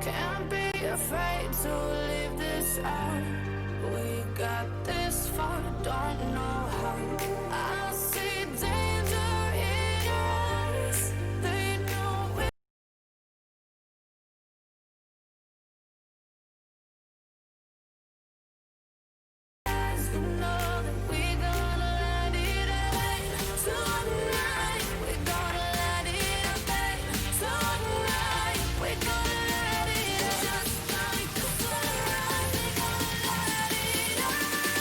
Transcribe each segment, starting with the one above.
Can't be afraid to leave this out. We got this far, don't know how. I see danger in your eyes. They know we're lies. You know that we're gonna light it up tonight. We're gonna light it up, babe. Tonight we're gonna light it up just like the sunrise. We're gonna light it up now.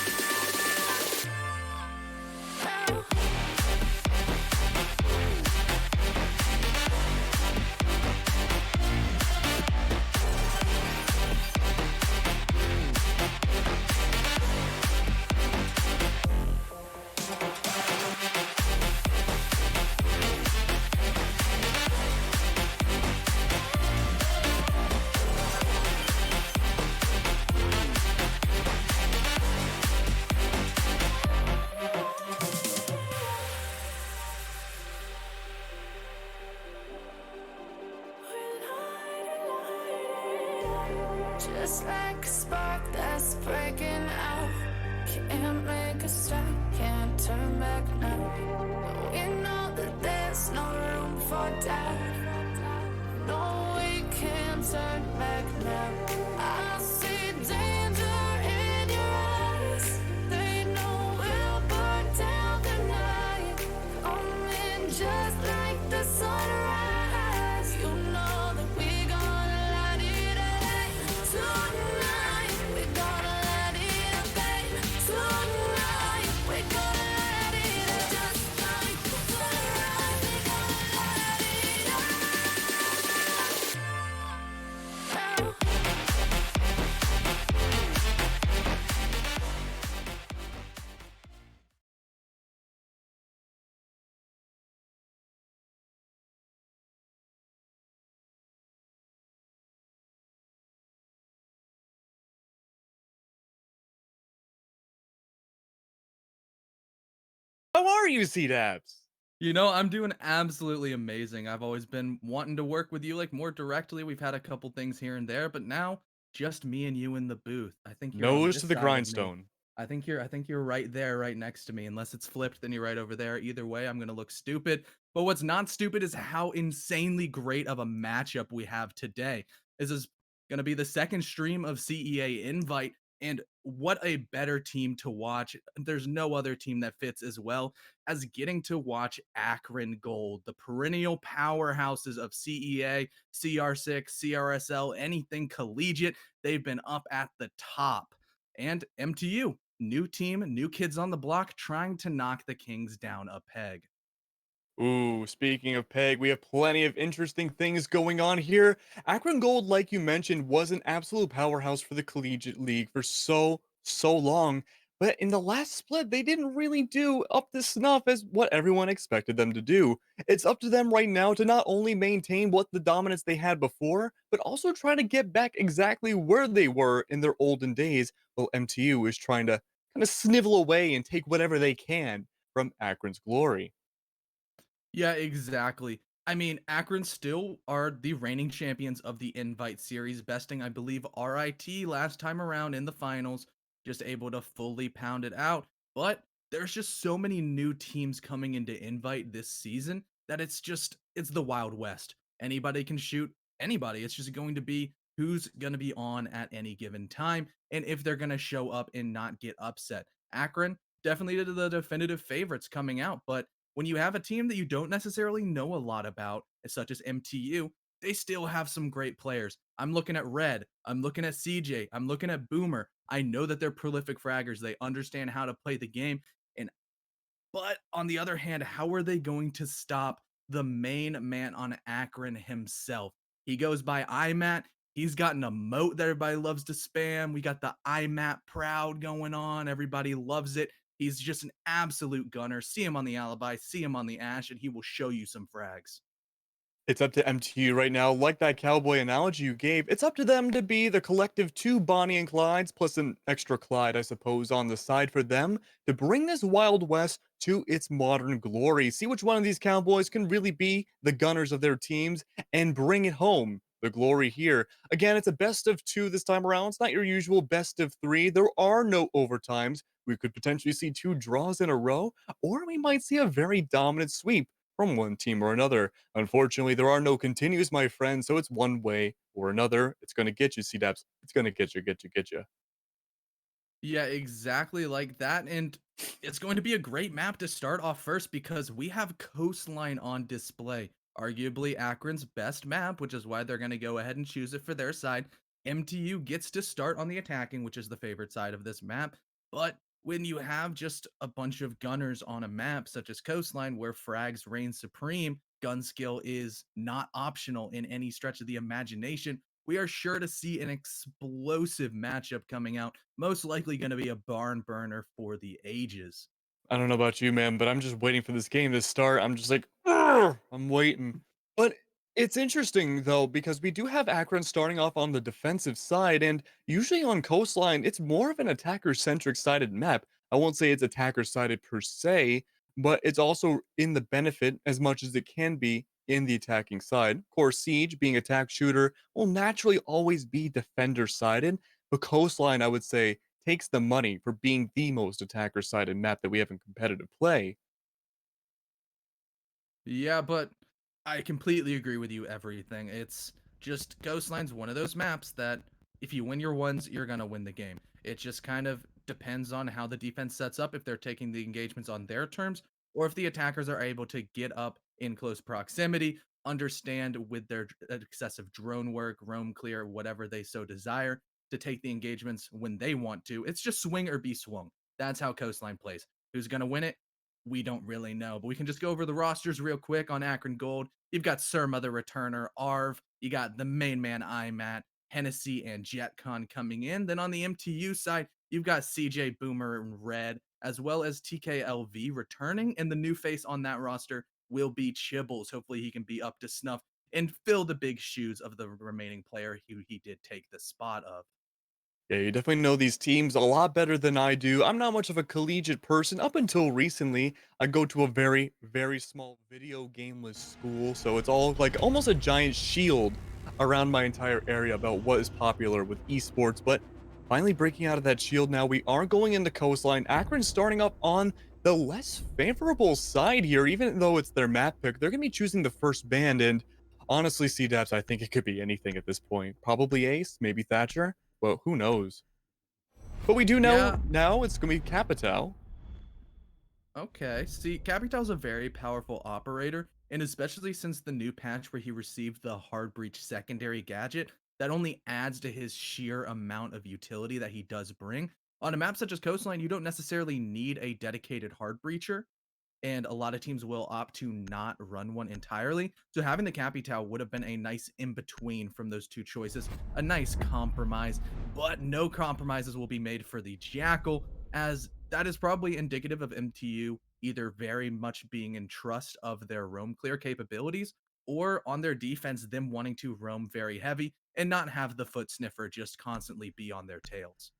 Just like a spark that's breaking out. Can't make a stop, can't turn back now. We know that there's no room for doubt. No, we can't turn back now. I see danger in your eyes. They know we'll burn down the night. Coming just like the sunrise. You know that we're gonna light it up tonight. We're gonna light it up, babe. Tonight we're gonna light it up just like the sunrise. We're gonna light it up now. How are you, C-Dabs? I'm doing absolutely amazing. I've always been wanting to work with you like more directly. We've had a couple things here and there, but now just me and you in the booth. I think you're on Nose to this the side of me. grindstone. I think you're right there, right next to me. Unless it's flipped, then you're right over there. Either way, I'm gonna look stupid. But what's not stupid is how insanely great of a matchup we have today. This is gonna be the second stream of CEA Invite, and what a better team to watch. There's no other team that fits as well as getting to watch Akron Gold, the perennial powerhouses of CEA, CR6, CRSL, anything collegiate. They've been up at the top. And MTU, new team, new kids on the block trying to knock the Kings down a peg. Ooh, speaking of Peg, we have plenty of interesting things going on here. Akron Gold, like you mentioned, was an absolute powerhouse for the Collegiate League for so long. But in the last split, they didn't really do up to snuff as what everyone expected them to do. It's up to them right now to not only maintain what the dominance they had before, but also try to get back exactly where they were in their olden days, while MTU is trying to kind of snivel away and take whatever they can from Akron's glory. Yeah, exactly. I mean, Akron still are the reigning champions of the Invite series, besting, I believe, RIT last time around in the finals, just able to fully pound it out. But there's just so many new teams coming into Invite this season that it's the Wild West. Anybody can shoot anybody. It's just going to be who's going to be on at any given time and if they're going to show up and not get upset. Akron definitely the definitive favorites coming out, but when you have a team that you don't necessarily know a lot about, such as MTU, they still have some great players. I'm looking at Red. I'm looking at CJ. I'm looking at Boomer. I know that they're prolific fraggers. They understand how to play the game. And but on the other hand, how are they going to stop the main man on Akron himself? He goes by IMAT. He's got an emote that everybody loves to spam. We got the IMAT proud going on. Everybody loves it. He's just an absolute gunner. See him on the alibi, see him on the ash, and he will show you some frags. It's up to MTU right now. Like that cowboy analogy you gave, it's up to them to be the collective two Bonnie and Clydes, plus an extra Clyde, I suppose, on the side for them to bring this Wild West to its modern glory. See which one of these cowboys can really be the gunners of their teams and bring it home the glory here. Again, it's a best of two this time around. It's not your usual best of three. There are no overtimes. We could potentially see two draws in a row, or we might see a very dominant sweep from one team or another. Unfortunately, there are no continues, my friend, so it's one way or another. It's going to get you, C-Daps. It's going to get you. Yeah, exactly like that. And it's going to be a great map to start off first because we have Coastline on display. Arguably Akron's best map, which is why they're going to go ahead and choose it for their side. MTU gets to start on the attacking, which is the favorite side of this map. But when you have just a bunch of gunners on a map, such as Coastline, where frags reign supreme, gun skill is not optional in any stretch of the imagination. We are sure to see an explosive matchup coming out, most likely going to be a barn burner for the ages. I don't know about you, man, but I'm just waiting for this game to start. I'm just like, "Urgh," I'm waiting. But it's interesting though, because we do have Akron starting off on the defensive side, and usually on Coastline, it's more of an attacker-centric sided map. I won't say it's attacker-sided per se, but it's also in the benefit as much as it can be in the attacking side. Of course, Siege, being attack shooter, will naturally always be defender-sided, but Coastline, I would say, takes the money for being the most attacker-sided map that we have in competitive play. Yeah, but I completely agree with you everything. It's just Ghostline's one of those maps that if you win your ones, you're going to win the game. It just kind of depends on how the defense sets up, if they're taking the engagements on their terms, or if the attackers are able to get up in close proximity, understand with their excessive drone work, roam clear, whatever they so desire, to take the engagements when they want to. It's just swing or be swung. That's how Coastline plays. Who's going to win it? We don't really know, but we can just go over the rosters real quick on Akron Gold. You've got Surma the returner, Arv, you got the main man IMAT, Hennessy, and JetCon coming in. Then on the MTU side, you've got CJ Boomer and Red, as well as TKLV returning, and the new face on that roster will be Chibbles. Hopefully, he can be up to snuff and fill the big shoes of the remaining player who he did take the spot of. Yeah, you definitely know these teams a lot better than I do. I'm not much of a collegiate person. Up until recently, I go to a very, very small video gameless school, so it's all like almost a giant shield around my entire area about what is popular with esports. But finally breaking out of that shield now, we are going into Coastline. Akron starting up on the less favorable side here, even though it's their map pick. They're going to be choosing the first band, and honestly, C-Daps, I think it could be anything at this point. Probably Ace, maybe Thatcher. Well, who knows? But we do know Yeah, now it's gonna be Capitao. okay. See, Capital's a very powerful operator, and especially since the new patch where he received the hard breach secondary gadget, that only adds to his sheer amount of utility that he does bring. On a map such as Coastline, you don't necessarily need a dedicated hard breacher, and a lot of teams will opt to not run one entirely. So having the Capitao would have been a nice in between from those two choices, a nice compromise, but no compromises will be made for the Jackal, as that is probably indicative of MTU either very much being in trust of their roam clear capabilities, or on their defense, them wanting to roam very heavy and not have the foot sniffer just constantly be on their tails.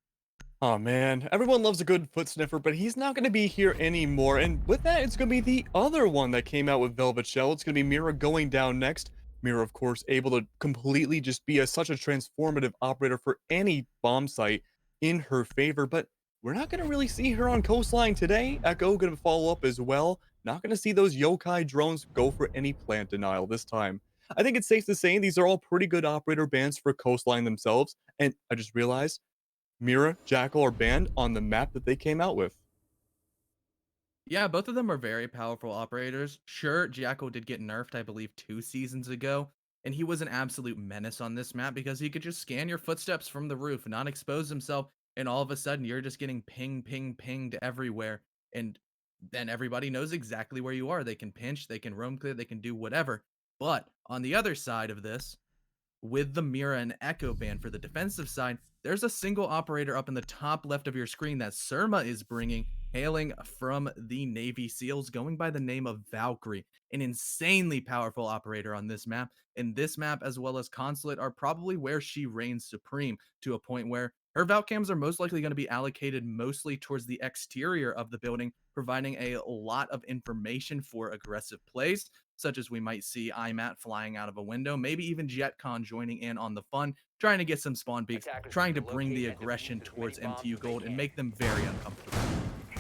Oh man, everyone loves a good foot sniffer, but he's not going to be here anymore. And with that, it's going to be the other one that came out with Velvet Shell. It's going to be Mira going down next. Mira, of course, able to completely just be such a transformative operator for any bomb site in her favor. But we're not going to really see her on Coastline today. Echo going to follow up as well. Not going to see those yokai drones go for any plant denial this time. I think it's safe to say these are all pretty good operator bands for Coastline themselves. And I just realized Mira, Jackal are banned on the map that they came out with. Yeah, both of them are very powerful operators. Sure, Jackal did get nerfed, I believe, 2 seasons ago, and he was an absolute menace on this map because he could just scan your footsteps from the roof, not expose himself, and all of a sudden you're just getting ping, ping, pinged everywhere, and then everybody knows exactly where you are. They can pinch, they can roam clear, they can do whatever. But on the other side of this, with the Mira and Echo band for the defensive side, there's a single operator up in the top left of your screen that Surma is bringing, hailing from the Navy SEALs, going by the name of Valkyrie, an insanely powerful operator on this map. And this map, as well as Consulate, are probably where she reigns supreme to a point where her Valcams are most likely going to be allocated mostly towards the exterior of the building, providing a lot of information for aggressive plays. such as we might see IMAT flying out of a window, maybe even JetCon joining in on the fun, trying to get some spawn peaks, trying to bring the aggression towards MTU Gold and make them very uncomfortable.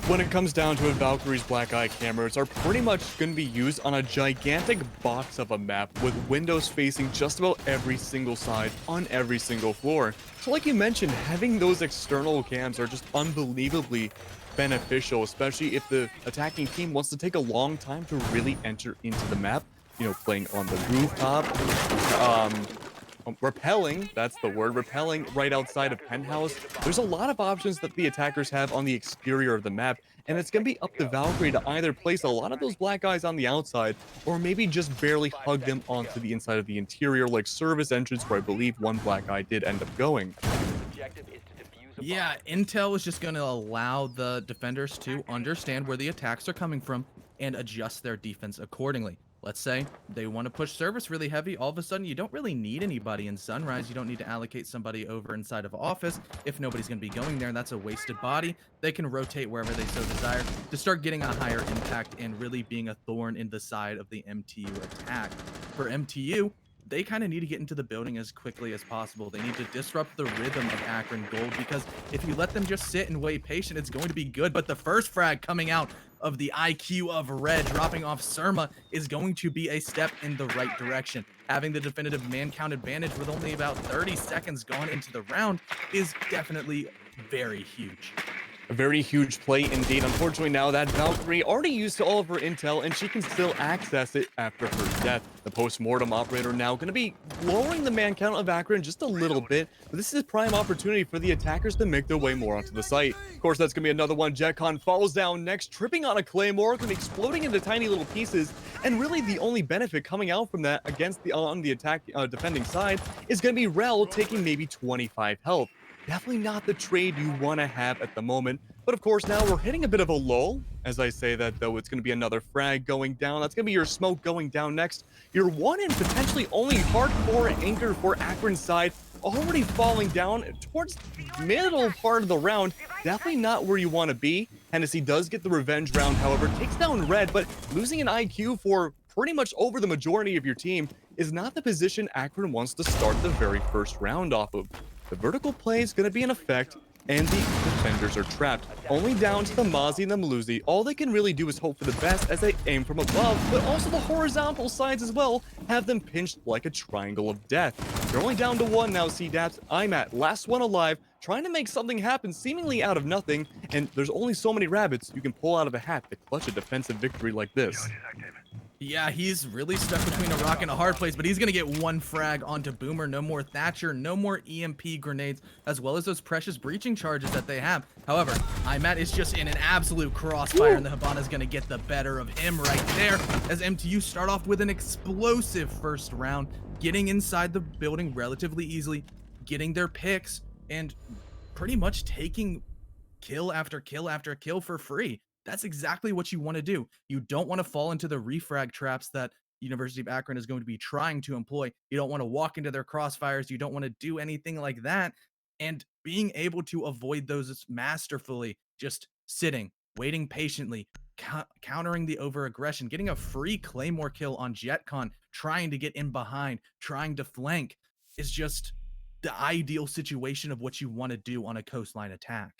When it comes down to it, Valkyrie's black eye cameras are pretty much going to be used on a gigantic box of a map with windows facing just about every single side on every single floor. So like you mentioned, having those external cams are just unbelievably beneficial, especially if the attacking team wants to take a long time to really enter into the map, you know, playing on the rooftop, repelling, that's the word, repelling right outside of penthouse. There's a lot of options that the attackers have on the exterior of the map, and it's going to be up to Valkyrie to either place a lot of those black guys on the outside or maybe just barely hug them onto the inside of the interior, like service entrance, where I believe one black guy did end up going. Yeah, Intel is just going to allow the defenders to understand where the attacks are coming from and adjust their defense accordingly. Let's say they want to push service really heavy. All of a sudden, you don't really need anybody in Sunrise. You don't need to allocate somebody over inside of office if nobody's going to be going there. And that's a wasted body. They can rotate wherever they so desire to start getting a higher impact and really being a thorn in the side of the MTU attack. For MTU, they kind of need to get into the building as quickly as possible. They need to disrupt the rhythm of Akron Gold, because if you let them just sit and wait patient, it's going to be good. But the first frag coming out of the IQ of Red, dropping off Surma, is going to be a step in the right direction. Having the definitive man count advantage with only about 30 seconds gone into the round is definitely very huge. A very huge play indeed. Unfortunately, now that Valkyrie already used all of her intel and she can still access it after her death. The post-mortem operator now going to be lowering the man count of Akron just a little bit, but this is a prime opportunity for the attackers to make their way more onto the site. Of course, that's going to be another one. JetCon falls down next, tripping on a claymore, going to be exploding into tiny little pieces, and really the only benefit coming out from that against the on the attack defending side is going to be Rel taking maybe 25 health. Definitely not the trade you want to have at the moment. But of course, now we're hitting a bit of a lull. As I say that, though, it's going to be another frag going down. That's going to be your smoke going down next. Your one and potentially only hardcore anchor for Akron's side already falling down towards the middle part of the round. Definitely not where you want to be. Hennessy does get the revenge round, however, takes down Red, but losing an IQ for pretty much over the majority of your team is not the position Akron wants to start the very first round off of. The vertical play is going to be in effect, and the defenders are trapped. Only down to the Mozzie and the Maluzi. All they can really do is hope for the best as they aim from above, but also the horizontal sides as well have them pinched like a triangle of death. They're only down to one now, C-Daps. IMAT, last one alive, trying to make something happen seemingly out of nothing, and there's only so many rabbits you can pull out of a hat to clutch a defensive victory like this. Yeah, he's really stuck between a rock and a hard place, but he's going to get one frag onto Boomer. No more Thatcher, no more EMP grenades, as well as those precious breaching charges that they have. However, IMAT is just in an absolute crossfire, and the Habana is going to get the better of him right there, as MTU start off with an explosive first round, getting inside the building relatively easily, getting their picks, and pretty much taking kill after kill after kill for free. That's exactly what you want to do. You don't want to fall into the refrag traps that University of Akron is going to be trying to employ. You don't want to walk into their crossfires. You don't want to do anything like that. And being able to avoid those masterfully, just sitting, waiting patiently, countering the over-aggression, getting a free Claymore kill on JetCon, trying to get in behind, trying to flank, is just the ideal situation of what you want to do on a coastline attack.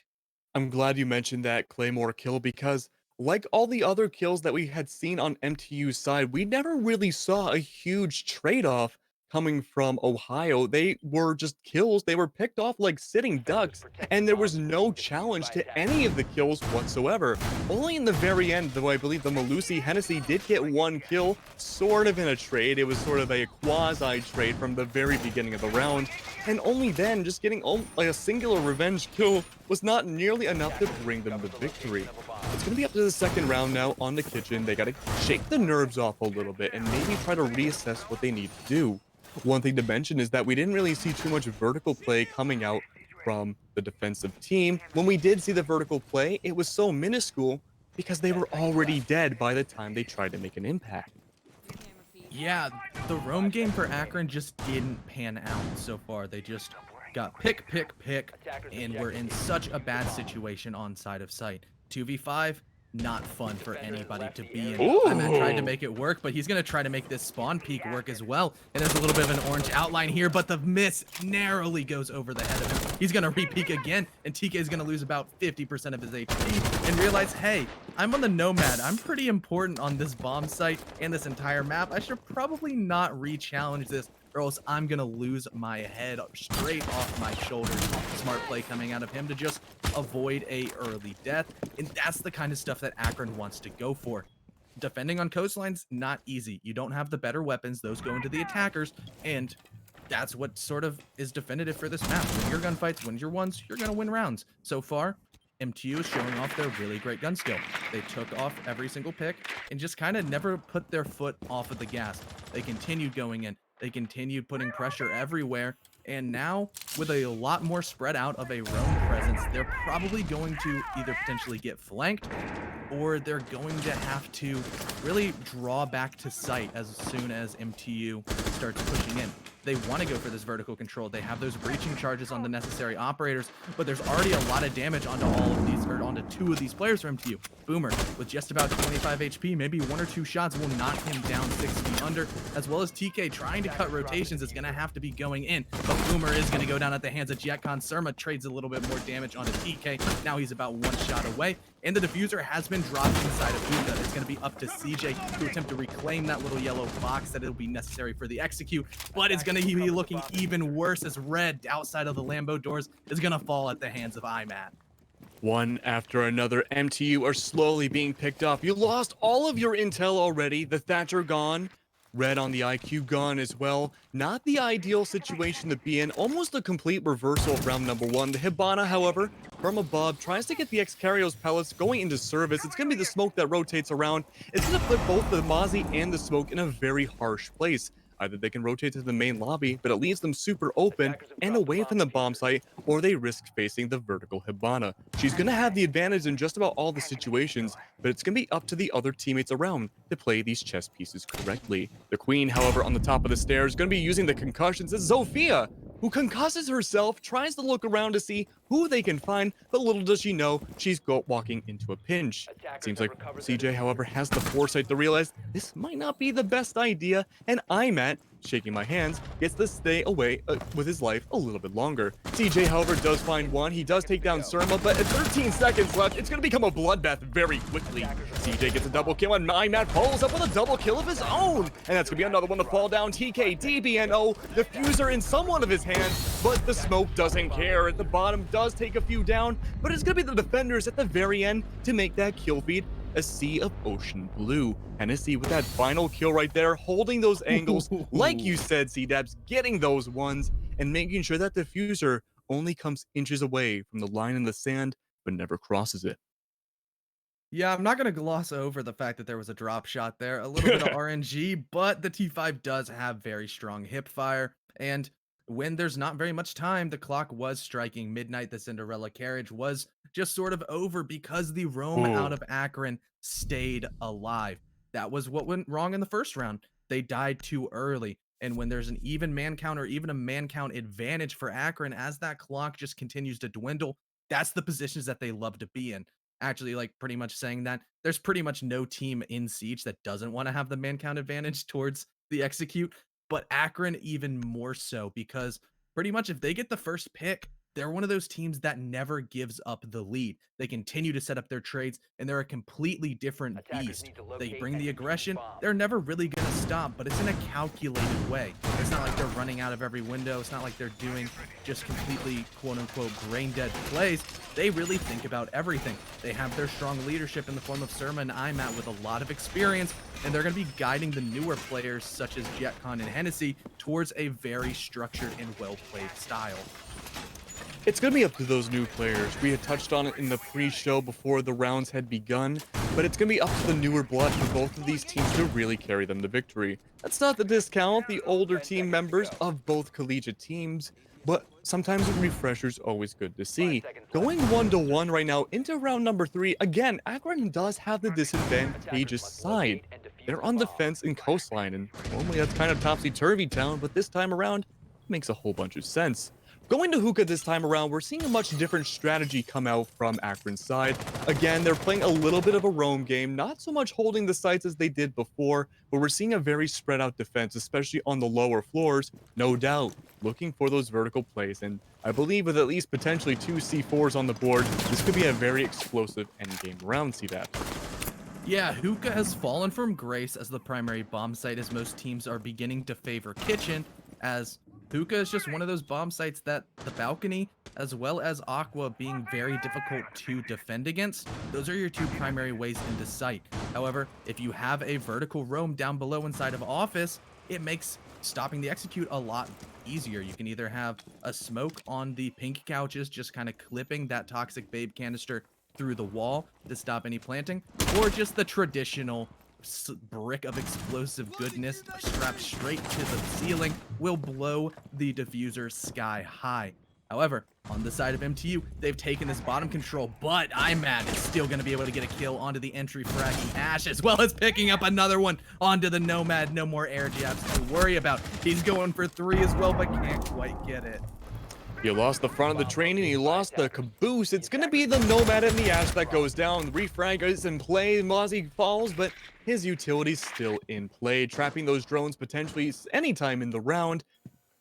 I'm glad you mentioned that Claymore kill, because like all the other kills that we had seen on MTU's side, we never really saw a huge trade-off coming from Ohio. They were just kills. They were picked off like sitting ducks, and there was no challenge to any of the kills whatsoever. Only in the very end, though I believe the Malusi Hennessy did get one kill, sort of in a trade. It was sort of a quasi-trade from the very beginning of the round. And only then, just getting like a singular revenge kill was not nearly enough to bring them the victory. It's going to be up to the second round now on the kitchen. They got to shake the nerves off a little bit and maybe try to reassess what they need to do. One thing to mention is that we didn't really see too much vertical play coming out from the defensive team. When we did see the vertical play, it was so minuscule because they were already dead by the time they tried to make an impact. Yeah, the roam game for Akron just didn't pan out so far. They just got pick, and we're in such a bad situation on side of sight. 2v5, not fun for anybody to be in. IMAT tried to Ooh. make it work, but he's going to try to make this spawn peak work as well. And there's a little bit of an orange outline here, but the miss narrowly goes over the head of him. He's going to re-peek again, and TK is going to lose about 50% of his HP and realize, hey, I'm on the Nomad. I'm pretty important on this bomb site and this entire map. I should probably not re-challenge this, or else I'm going to lose my head straight off my shoulders. Smart play coming out of him to just avoid a early death. And that's the kind of stuff that Akron wants to go for. Defending on coastlines, not easy. You don't have the better weapons. Those go into the attackers. And that's what sort of is definitive for this map. Win your gunfights, win your ones, you're going to win rounds. So far, MTU is showing off their really great gun skill. They took off every single pick and just kind of never put their foot off of the gas. They continued going in. They continued putting pressure everywhere. And now, with a lot more spread out of a roam presence, they're probably going to either potentially get flanked, or they're going to have to really draw back to site as soon as MTU starts pushing in. They want to go for this vertical control. They have those breaching charges on the necessary operators, but there's already a lot of damage onto all of these, or onto 2 of these players from MTU. Boomer, with just about 25 HP, maybe 1 or 2 shots will knock him down 6 feet under, as well as TK trying to cut rotations is going to have to be going in, but Boomer is going to go down at the hands of Jetcon. Surma trades a little bit more damage onto TK. Now he's about 1 shot away, and the diffuser has been dropped inside of Hookah. It's going to be up to CJ to attempt to reclaim that little yellow box that it'll be necessary for the execute, but it's going to be looking even worse as Red outside of the Lambo doors is going to fall at the hands of IMAT. One after another, MTU are slowly being picked up. You lost all of your intel already. The Thatcher gone. Red on the IQ gone as well. Not the ideal situation to be in. Almost a complete reversal of round number 1. The Hibana, however, from above, tries to get the Excarios pellets going into service. It's going to be the smoke that rotates around. It's going to put both the Mozzie and the smoke in a very harsh place. Either they can rotate to the main lobby, but it leaves them super open and away from the bomb site, or they risk facing the vertical Hibana. She's going to have the advantage in just about all the situations, but it's going to be up to the other teammates around to play these chess pieces correctly. The Queen, however, on the top of the stairs, is going to be using the concussions. It's Zofia, who concusses herself, tries to look around to see who they can find, but little does she know, she's walking into a pinch. It seems like CJ, however, has the foresight to realize this might not be the best idea, and IMAT, shaking my hands, gets to stay away with his life a little bit longer. CJ, however, does find one. He does take down Surma, but at 13 seconds left, it's going to become a bloodbath very quickly. CJ gets a double kill, and IMAT follows up with a double kill of his own. And that's going to be another one to fall down. TK, DBNO, diffuser in somewhat of his hand, but the smoke doesn't care. At the bottom, does take a few down, but it's going to be the defenders at the very end to make that kill feed a sea of ocean blue. Hennessy with that final kill right there, holding those angles, like you said, C-Dabs, getting those ones, and making sure that diffuser only comes inches away from the line in the sand, but never crosses it. Yeah, I'm not going to gloss over the fact that there was a drop shot there. A little bit of RNG, but the T5 does have very strong hip fire. And when there's not very much time, the clock was striking midnight. The Cinderella carriage was just sort of over because the roam out of Akron stayed alive. That was what went wrong in the first round. They died too early. And when there's an even man count or even a man count advantage for Akron, as that clock just continues to dwindle, that's the positions that they love to be in. Actually, like pretty much saying that there's pretty much no team in Siege that doesn't want to have the man count advantage towards the execute, but Akron even more so, because pretty much if they get the first pick, they're one of those teams that never gives up the lead. They continue to set up their trades, and they're a completely different beast. They bring the aggression. They're never really going to stop, but it's in a calculated way. It's not like they're running out of every window. It's not like they're doing just completely quote-unquote brain-dead plays. They really think about everything. They have their strong leadership in the form of Surma and IMAT with a lot of experience, and they're going to be guiding the newer players such as Jetcon and Hennessy towards a very structured and well-played style. It's going to be up to those new players. We had touched on it in the pre-show before the rounds had begun, but it's going to be up to the newer blood for both of these teams to really carry them to victory. That's not to discount the older team members of both collegiate teams, but sometimes a refresher's always good to see. Going 1-1 right now into round number 3, again, Akron does have the disadvantageous side. They're on defense and coastline, and normally that's kind of topsy-turvy town, but this time around, it makes a whole bunch of sense. Going to Hookah this time around, we're seeing a much different strategy come out from Akron's side. Again, they're playing a little bit of a roam game, not so much holding the sites as they did before, but we're seeing a very spread out defense, especially on the lower floors, no doubt, looking for those vertical plays. And I believe with at least potentially 2 C4s on the board, this could be a very explosive endgame round, see that. Yeah, Hookah has fallen from grace as the primary bomb site as most teams are beginning to favor Kitchen, as Hookah is just one of those bomb sites that the balcony as well as Aqua being very difficult to defend against. Those are your two primary ways into sight. However, if you have a vertical roam down below inside of office, it makes stopping the execute a lot easier. You can either have a smoke on the pink couches, just kind of clipping that toxic babe canister through the wall to stop any planting, or just the traditional brick of explosive goodness strapped straight to the ceiling will blow the diffuser sky high. However, on the side of MTU, they've taken this bottom control, but IMAD is still going to be able to get a kill onto the entry fragging Ash, as well as picking up another one onto the Nomad. No more air jabs to worry about. He's going for 3 as well, but can't quite get it. You lost the front of the train and you lost the caboose. It's going to be the Nomad and the Ash that goes down. The refrag is in play. Mozzie falls, but his utility's still in play, trapping those drones potentially anytime in the round.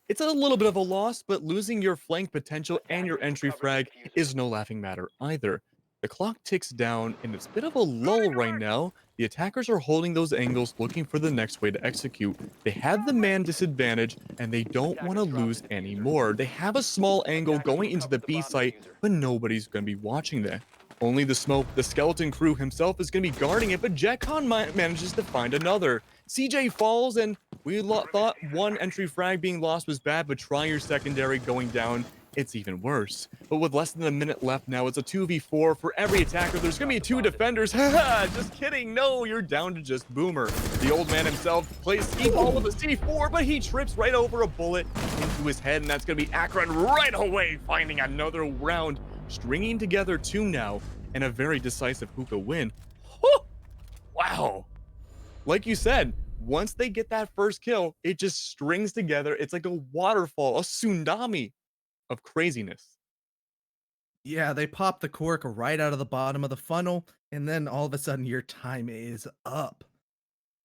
It's a little bit of a loss, but losing your flank potential and your entry frag is no laughing matter either. The clock ticks down, and it's a bit of a lull right now. The attackers are holding those angles, looking for the next way to execute. They have the man disadvantage, and they don't want to lose anymore. They have a small angle going into the B site, but nobody's going to be watching that. Only the smoke, the skeleton crew himself is going to be guarding it, but Jetcon manages to find another. CJ falls, and we thought one entry frag being lost was bad, but try your secondary going down, it's even worse. But with less than a minute left now, it's a 2v4 for every attacker. There's gonna be 2 defenders. Haha, just kidding. No, you're down to just Boomer. The old man himself plays ski-ball with a C4, but he trips right over a bullet into his head, and that's gonna be Akron right away, finding another round, stringing together 2 now, and a very decisive Hookah win. Whew! Wow. Like you said, once they get that first kill, it just strings together. It's like a waterfall, a tsunami of craziness. Yeah, they pop the cork right out of the bottom of the funnel, and then all of a sudden your time is up.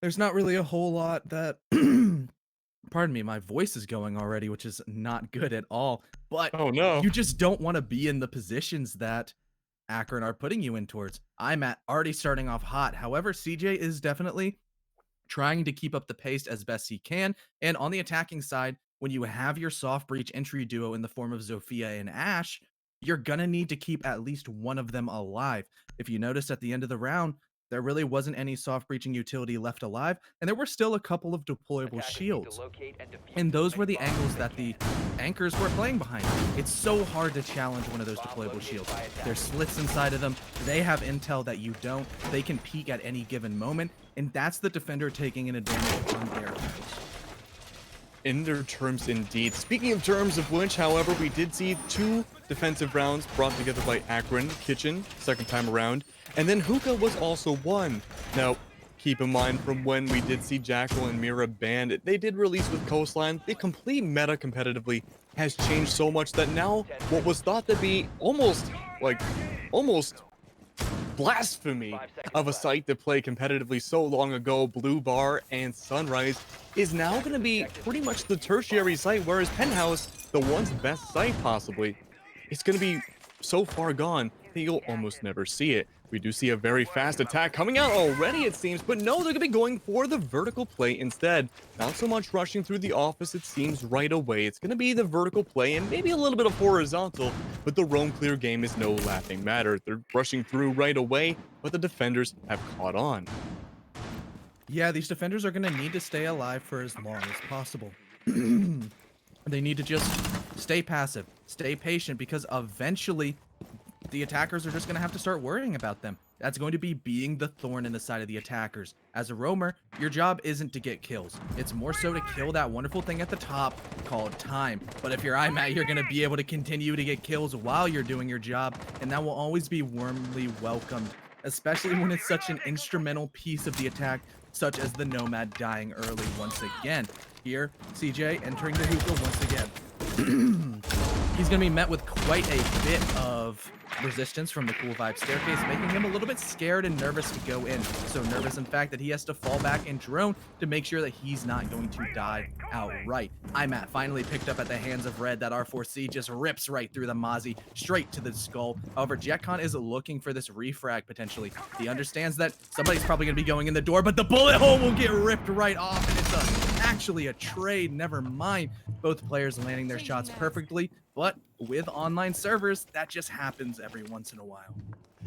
There's not really a whole lot that pardon me, my voice is going already, which is not good at all. But Oh no. you just don't want to be in the positions that Akron are putting you in towards. I'm at already starting off hot. However, CJ is definitely trying to keep up the pace as best he can. And on the attacking side, when you have your soft breach entry duo in the form of Zofia and Ash, you're gonna need to keep at least one of them alive. If you notice at the end of the round, there really wasn't any soft breaching utility left alive, and there were still a couple of deployable shields. And those were the angles that the anchors were playing behind. It's so hard to challenge one of those deployable shields. There's slits inside of them. They have intel that you don't. They can peek at any given moment, and that's the defender taking an advantage on their terms. In their terms indeed. Speaking of terms of which, however, we did see 2 defensive rounds brought together by Akron, Kitchen, second time around, and then Hookah was also one. Now, keep in mind from when we did see Jackal and Mira banned, they did release with Coastline. The complete meta competitively has changed so much that now what was thought to be almost blasphemy of a site to play competitively so long ago, Blue Bar and Sunrise, is now going to be pretty much the tertiary site, whereas Penthouse, the once best site possibly, it's going to be so far gone that you'll almost never see it. We do see a very fast attack coming out already, it seems, but no, they're going to be going for the vertical play instead. Not so much rushing through the office, it seems, right away. It's going to be the vertical play and maybe a little bit of horizontal, but the roam clear game is no laughing matter. They're rushing through right away, but the defenders have caught on. Yeah, these defenders are going to need to stay alive for as long as possible. They need to just stay passive, stay patient, because eventually the attackers are just going to have to start worrying about them. That's going to be being the thorn in the side of the attackers. As a roamer, your job isn't to get kills. It's more so to kill that wonderful thing at the top called time. But if you're IMAT, you're going to be able to continue to get kills while you're doing your job, and that will always be warmly welcomed, especially when it's such an instrumental piece of the attack, such as the Nomad dying early once again. Here, CJ entering the hookah once again. He's going to be met with quite a bit of resistance from the Cool Vibe staircase, making him a little bit scared and nervous to go in. So nervous, in fact, that he has to fall back and drone to make sure that he's not going to die outright. IMAT finally picked up at the hands of Red. That R4C just rips right through the Mozzie, straight to the skull. However, JetCon is looking for this refrag potentially. He understands that somebody's probably going to be going in the door, but the bullet hole will get ripped right off, and it's actually a trade. Never mind. Both players landing their shots perfectly, but with online servers, that just happens every once in a while.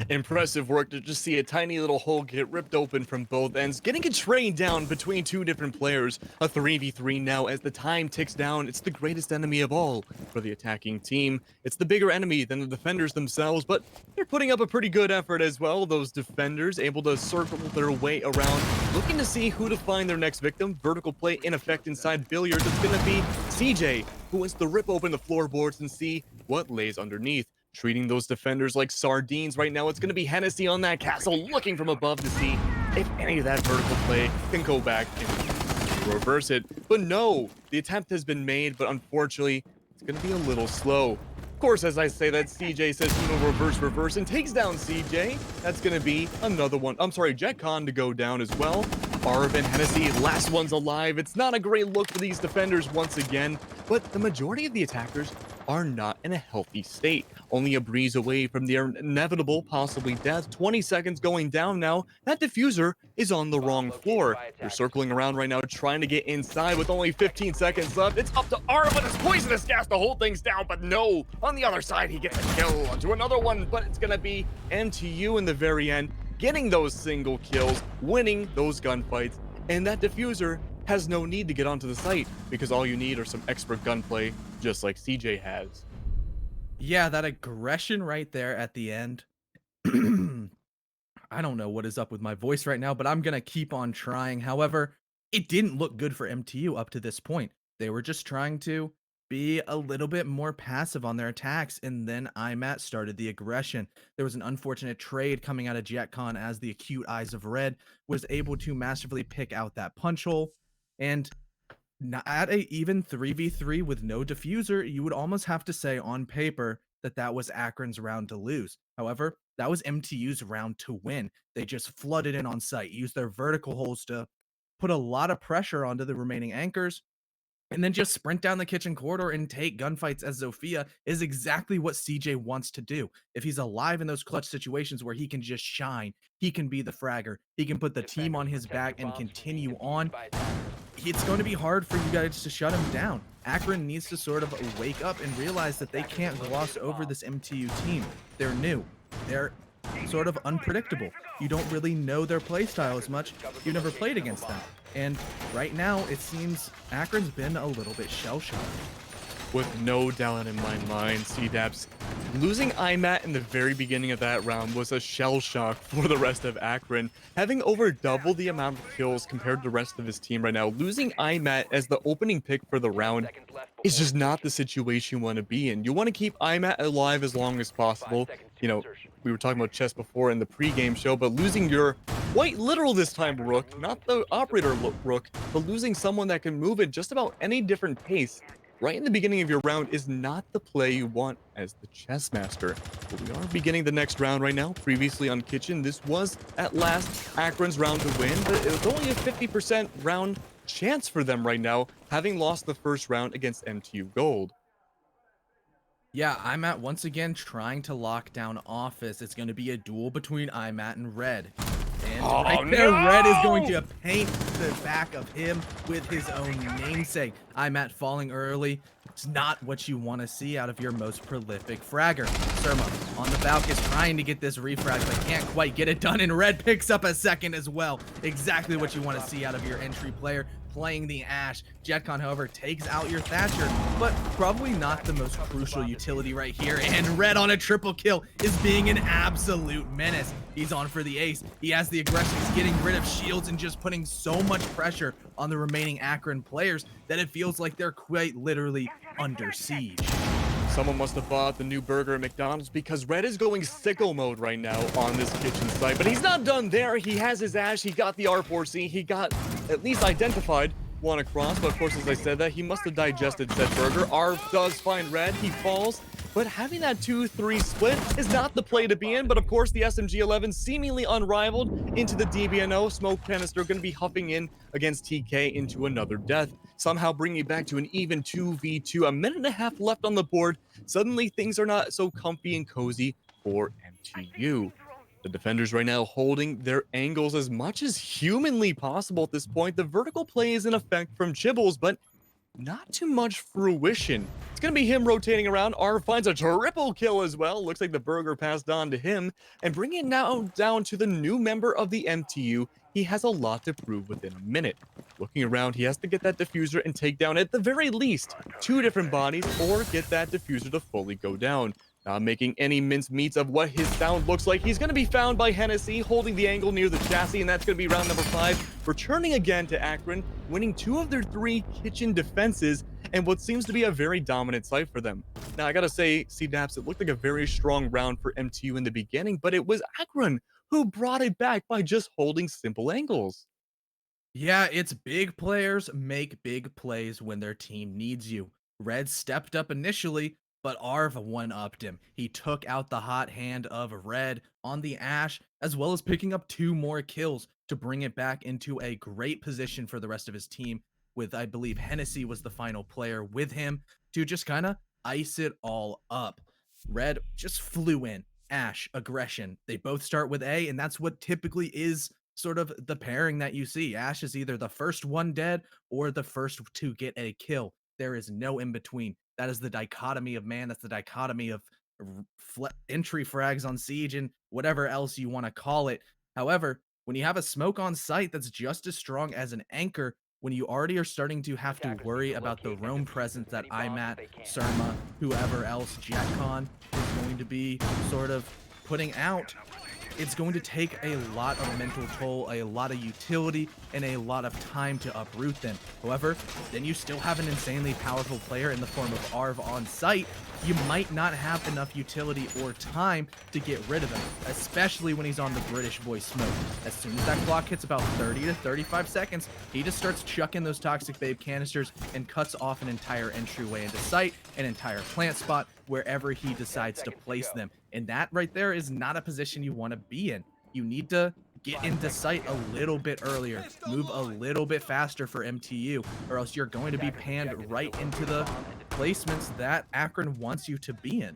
Impressive work to just see a tiny little hole get ripped open from both ends, getting a train down between two different players. A 3v3 now as the time ticks down. It's the greatest enemy of all for the attacking team. It's the bigger enemy than the defenders themselves, but they're putting up a pretty good effort as well. Those defenders able to circle their way around, looking to see who to find their next victim. Vertical play in effect inside Billiards. It's going to be CJ, who wants to rip open the floorboards and see what lays underneath. Treating those defenders like sardines right now. It's going to be Hennessy on that castle, looking from above to see if any of that vertical play can go back and reverse it. But no, the attempt has been made, but unfortunately, it's going to be a little slow. Of course, as I say that, CJ says, reverse, and takes down CJ. That's going to be another one. I'm sorry, JetCon to go down as well. Arvin, Hennessy, last one's alive. It's not a great look for these defenders once again, but the majority of the attackers are not in a healthy state. Only a breeze away from their inevitable, possibly death. 20 seconds going down now. That diffuser is on the wrong floor. They're circling around right now, trying to get inside with only 15 seconds left. It's up to Arvin. It's poisonous gas to hold things down, but no. On the other side, he gets a kill onto another one, but it's going to be MTU in the very end, getting those single kills, winning those gunfights, and that diffuser has no need to get onto the site because all you need are some expert gunplay, just like CJ has. Yeah, that aggression right there at the end. I don't know what is up with my voice right now, but I'm going to keep on trying. However, it didn't look good for MTU up to this point. They were just trying to be a little bit more passive on their attacks, and then IMAT started the aggression. There was an unfortunate trade coming out of JetCon as the acute eyes of Red was able to masterfully pick out that punch hole. And at a even 3v3 with no diffuser, you would almost have to say on paper that that was Akron's round to lose. However, that was MTU's round to win. They just flooded in on site, used their vertical holes to put a lot of pressure onto the remaining anchors, and then just sprint down the kitchen corridor and take gunfights as Zofia is exactly what CJ wants to do. If he's alive in those clutch situations where he can just shine, he can be the fragger, he can put the team on his back and continue on, it's going to be hard for you guys to shut him down. Akron needs to sort of wake up and realize that they can't gloss over this MTU team. They're new. They're sort of unpredictable. You don't really know their playstyle as much. You've never played against them. And right now, it seems Akron's been a little bit shell-shocked. With no doubt in my mind, CDAPS, losing IMAT in the very beginning of that round was a shell shock for the rest of Akron. Having over double the amount of kills compared to the rest of his team right now, losing IMAT as the opening pick for the round is just not the situation you want to be in. You want to keep IMAT alive as long as possible. You know, we were talking about chess before in the pregame show, but losing your quite literal this time rook, not the operator rook, but losing someone that can move at just about any different pace right in the beginning of your round is not the play you want as the chess master. But we are beginning the next round right now. Previously on Kitchen, this was at last Akron's round to win, but it was only a 50% round chance for them right now, having lost the first round against MTU Gold. Yeah, IMAT once again trying to lock down Office. It's going to be a duel between IMAT and Red. And right there, Red is going to paint the back of him with his own namesake. IMAT falling early. It's not what you want to see out of your most prolific fragger. Surma on the Valky's trying to get this refrag, but can't quite get it done, and Red picks up a second as well. Exactly what you want to see out of your entry player playing the Ashe. JetCon, however, takes out your Thatcher, but probably not the most crucial utility right here. And Red on a triple kill is being an absolute menace. He's on for the ace. He has the aggression. He's getting rid of shields and just putting so much pressure on the remaining Akron players that it feels like they're quite literally under siege. Someone must have bought the new burger at McDonald's because Red is going sicko mode right now on this kitchen site. But he's not done there. He has his Ashe. He got the R4C. He got at least identified. want to cross, but of course, as I said that, he must have digested said burger. Arv does find red, he falls, but having that 2-3 split is not the play to be in, but of course, the SMG-11 seemingly unrivaled into the DBNO. Smoke Canister going to be huffing in against TK into another death, somehow bringing it back to an even 2v2. A minute and a half left on the board. Suddenly, things are not so comfy and cozy for MTU. The defenders right now holding their angles as much as humanly possible at this point. The vertical play is in effect from Chibbles, but not too much fruition. It's going to be him rotating around. R finds a triple kill as well. Looks like the burger passed on to him. And bringing it now down to the new member of the MTU. He has a lot to prove within a minute. Looking around, he has to get that diffuser and take down at the very least 2 different bodies or get that diffuser to fully go down. Not making any mincemeats of what his sound looks like. He's going to be found by Hennessy, holding the angle near the chassis, and that's going to be round number 5. Returning again to Akron, winning 2 of their 3 kitchen defenses, and what seems to be a very dominant site for them. Now, I got to say, C-Daps, it looked like a very strong round for MTU in the beginning, but it was Akron who brought it back by just holding simple angles. Yeah, it's big players make big plays when their team needs you. Red stepped up initially, but Arv one-upped him. He took out the hot hand of Red on the Ash, as well as picking up 2 more kills to bring it back into a great position for the rest of his team, with, I believe, Hennessy was the final player with him to just kind of ice it all up. Red just flew in. Ash, aggression. They both start with A, and that's what typically is sort of the pairing that you see. Ash is either the first one dead or the first to get a kill. There is no in between. That is the dichotomy of man. That's the dichotomy of entry frags on Siege and whatever else you want to call it. However, when you have a smoke on site that's just as strong as an anchor, when you already are starting to have to worry about the roam presence that IMAT, Surma, whoever else, JetCon is going to be sort of putting out, it's going to take a lot of mental toll, a lot of utility, and a lot of time to uproot them. However, then you still have an insanely powerful player in the form of Arv on site. You might not have enough utility or time to get rid of him, especially when he's on the British boy smoke. As soon as that clock hits about 30 to 35 seconds, he just starts chucking those Toxic Babe canisters and cuts off an entire entryway into site, an entire plant spot, wherever he decides to place them. And that right there is not a position you want to be in. You need to get into sight a little bit earlier, move a little bit faster for MTU, or else you're going to be panned right into the placements that Akron wants you to be in.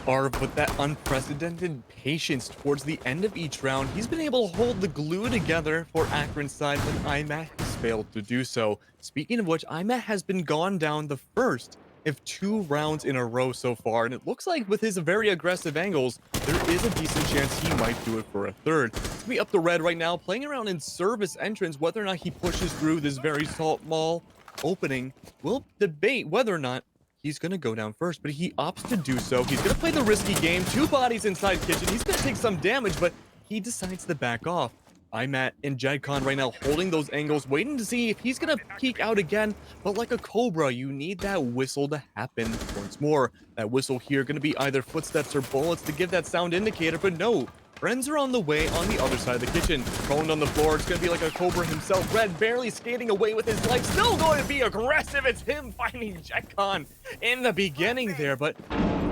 Arv, with that unprecedented patience towards the end of each round, he's been able to hold the glue together for Akron's side when IMAT has failed to do so. Speaking of which, IMAT has been gone down the first of 2 rounds in a row so far, and it looks like with his very aggressive angles, there is a decent chance he might do it for a third. It's gonna be up to Red right now, playing around in service entrance. Whether or not he pushes through this very small opening, we'll debate whether or not he's gonna go down first, but he opts to do so. He's gonna play the risky game. 2 bodies inside kitchen. He's gonna take some damage, but he decides to back off. IMAT and JetCon right now holding those angles, waiting to see if he's gonna peek out again. But like a Cobra, you need that whistle to happen once more. That whistle here gonna be either footsteps or bullets to give that sound indicator, but no. Friends are on the way on the other side of the kitchen. Prone on the floor, it's gonna be like a Cobra himself. Red barely skating away with his life, still going to be aggressive. It's him finding JetCon in the beginning there, but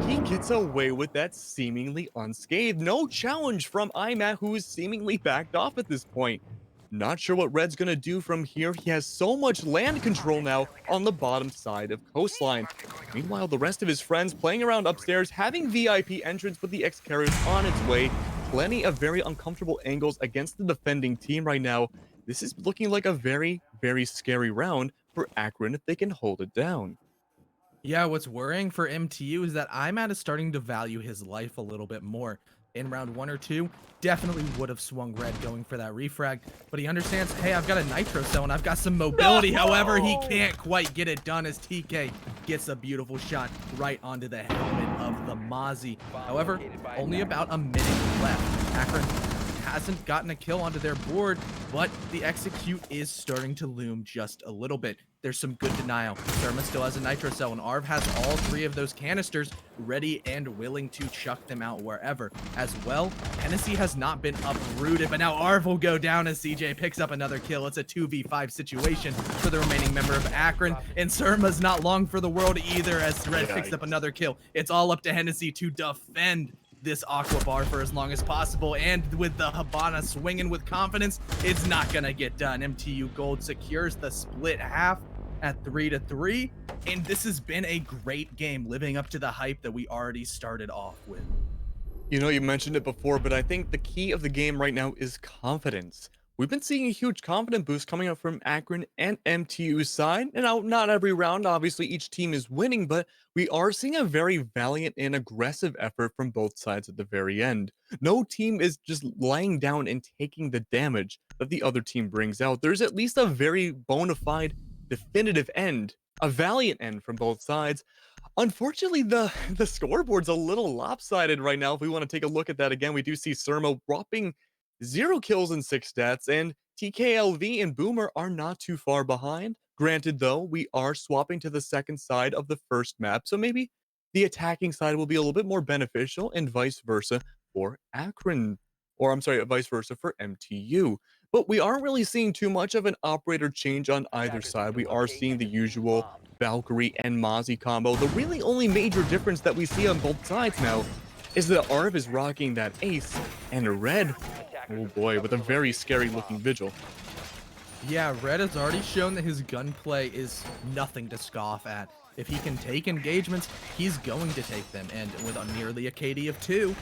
he gets away with that seemingly unscathed. No challenge from IMAT, who is seemingly backed off at this point. Not sure what Red's gonna do from here. He has so much land control now on the bottom side of Coastline. Meanwhile, the rest of his friends playing around upstairs, having VIP entrance with the X-Carriers on its way. Plenty of very uncomfortable angles against the defending team right now. This is looking like a very, very scary round for Akron if they can hold it down. Yeah, what's worrying for MTU is that IMAT is starting to value his life a little bit more. In round 1 or 2, definitely would have swung Red going for that refrag, but he understands, hey, I've got a nitro cell and I've got some mobility. No! However, he can't quite get it done as TK gets a beautiful shot right onto the helmet of the Mozzie. However, only about a minute left. Akron hasn't gotten a kill onto their board, but the execute is starting to loom just a little bit. there's some good denial. Surma still has a Nitro Cell, and Arv has all 3 of those canisters ready and willing to chuck them out wherever. As well, Hennessy has not been uprooted, but now Arv will go down as CJ picks up another kill. It's a 2v5 situation for the remaining member of Akron, and Surma's not long for the world either as Red picks up another kill. It's all up to Hennessy to defend this Aqua Bar for as long as possible, and with the Habana swinging with confidence, it's not gonna get done. MTU Gold secures the split half at 3-3, and this has been a great game, living up to the hype that we already started off with. You know, you mentioned it before, but I think the key of the game right now is confidence. We've been seeing a huge confidence boost coming up from Akron and MTU's side. And now, not every round, obviously, each team is winning, but we are seeing a very valiant and aggressive effort from both sides at the very end. No team is just laying down and taking the damage that the other team brings out. There's at least a very bona fide, definitive end, a valiant end from both sides. Unfortunately, the scoreboard's a little lopsided right now. If we want to take a look at that again, we do see Surma dropping 0 kills and 6 stats, and TKLV and Boomer are not too far behind. Granted, though, we are swapping to the second side of the first map, so maybe the attacking side will be a little bit more beneficial, and vice versa for Akron, or I'm sorry, vice versa for MTU. But we aren't really seeing too much of an operator change on either side. We are seeing the usual Valkyrie and Mozzie combo. The really only major difference that we see on both sides now is that Arv is rocking that ace, and Red, oh boy, with a very scary looking Vigil. Yeah, Red has already shown that his gunplay is nothing to scoff at. If he can take engagements, he's going to take them, and with nearly a KD of 2,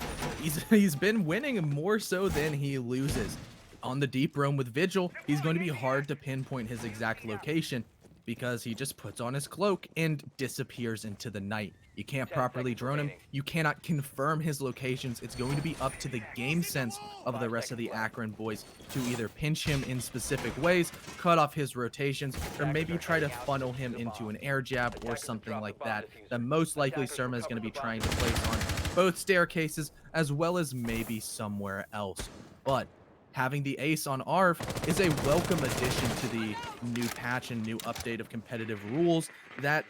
he's been winning more so than he loses. On the deep roam with Vigil, he's going to be hard to pinpoint his exact location because he just puts on his cloak and disappears into the night. You can't properly drone him. You cannot confirm his locations. It's going to be up to the game sense of the rest of the Akron boys to either pinch him in specific ways, cut off his rotations, or maybe try to funnel him into an air jab or something like that. That most likely Surma is going to be trying to place on both staircases as well as maybe somewhere else. But having the ace on Arv is a welcome addition to the new patch and new update of competitive rules that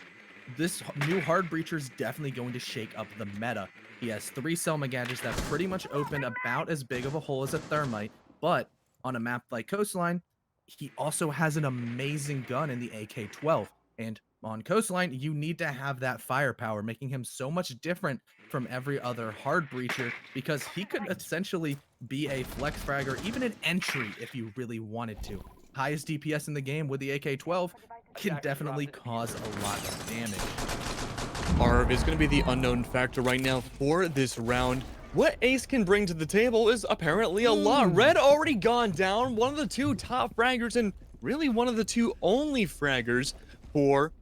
this new hard breacher is definitely going to shake up the meta. He has 3 Selma gadgets that pretty much open about as big of a hole as a thermite, but on a map like Coastline, he also has an amazing gun in the AK-12. And on Coastline, you need to have that firepower, making him so much different from every other hard breacher because he could essentially be a flex frag or even an entry if you really wanted to. Highest DPS in the game with the AK-12 can definitely cause a lot of damage. Arv is going to be the unknown factor right now for this round. What Ace can bring to the table is apparently a lot. Red already gone down, one of the 2 top fraggers and really one of the 2 only fraggers for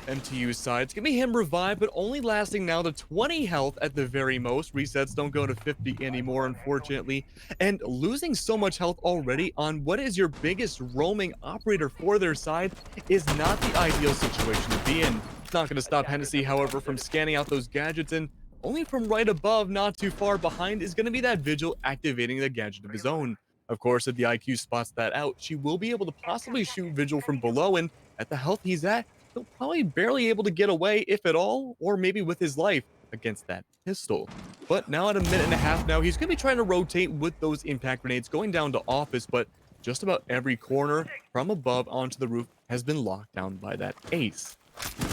MTU's side. It's gonna be him revived, but only lasting now to 20 health at the very most. Resets don't go to 50 anymore, unfortunately. And losing so much health already on what is your biggest roaming operator for their side is not the ideal situation to be in. It's not gonna stop Hennessy, however, from scanning out those gadgets, and only from right above, not too far behind, is gonna be that Vigil activating the gadget of his own. Of course, if the IQ spots that out, she will be able to possibly shoot Vigil from below, and at the health he's at, he'll probably barely able to get away, if at all, or maybe with his life against that pistol. But now at a minute and a half now, he's going to be trying to rotate with those impact grenades, going down to office, but just about every corner from above onto the roof has been locked down by that ace.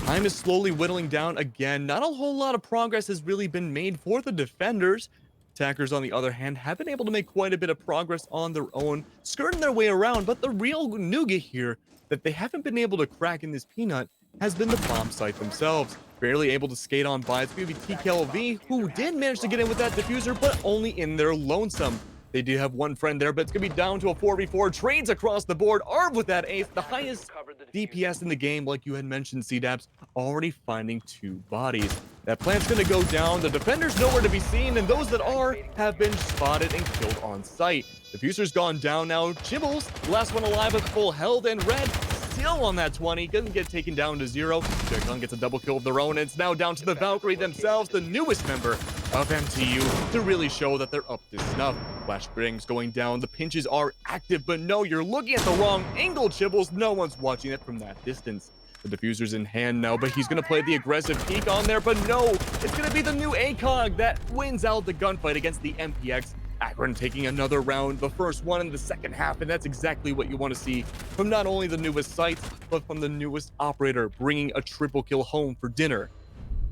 Time is slowly whittling down again. Not a whole lot of progress has really been made for the defenders. Attackers, on the other hand, have been able to make quite a bit of progress on their own, skirting their way around, but the real nougat here that they haven't been able to crack in this peanut has been the bomb site themselves. Barely able to skate on by. It's going to be TKLV, who did manage to get in with that diffuser, but only in their lonesome. They do have one friend there, but it's going to be down to a 4v4. Trades across the board. Arv with that ace, the highest DPS in the game, like you had mentioned, CDAPS, already finding 2 bodies. That plant's going to go down. The defender's nowhere to be seen, and those that are have been spotted and killed on sight. Diffuser's gone down now. Chibbles, last one alive with full health, and Red still on that 20. Doesn't get taken down to 0. Jackson gets a double kill of their own, and it's now down to the Valkyrie themselves, the newest member of MTU, to really show that they're up to snuff. Flashbangs going down. The pinches are active, but no, you're looking at the wrong angle, Chibbles. No one's watching it from that distance. The diffuser's in hand now, but he's gonna play the aggressive peek on there, but no! It's gonna be the new ACOG that wins out the gunfight against the MPX. Akron taking another round, the first one in the second half, and that's exactly what you want to see from not only the newest site, but from the newest operator, bringing a triple kill home for dinner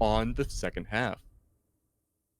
on the second half.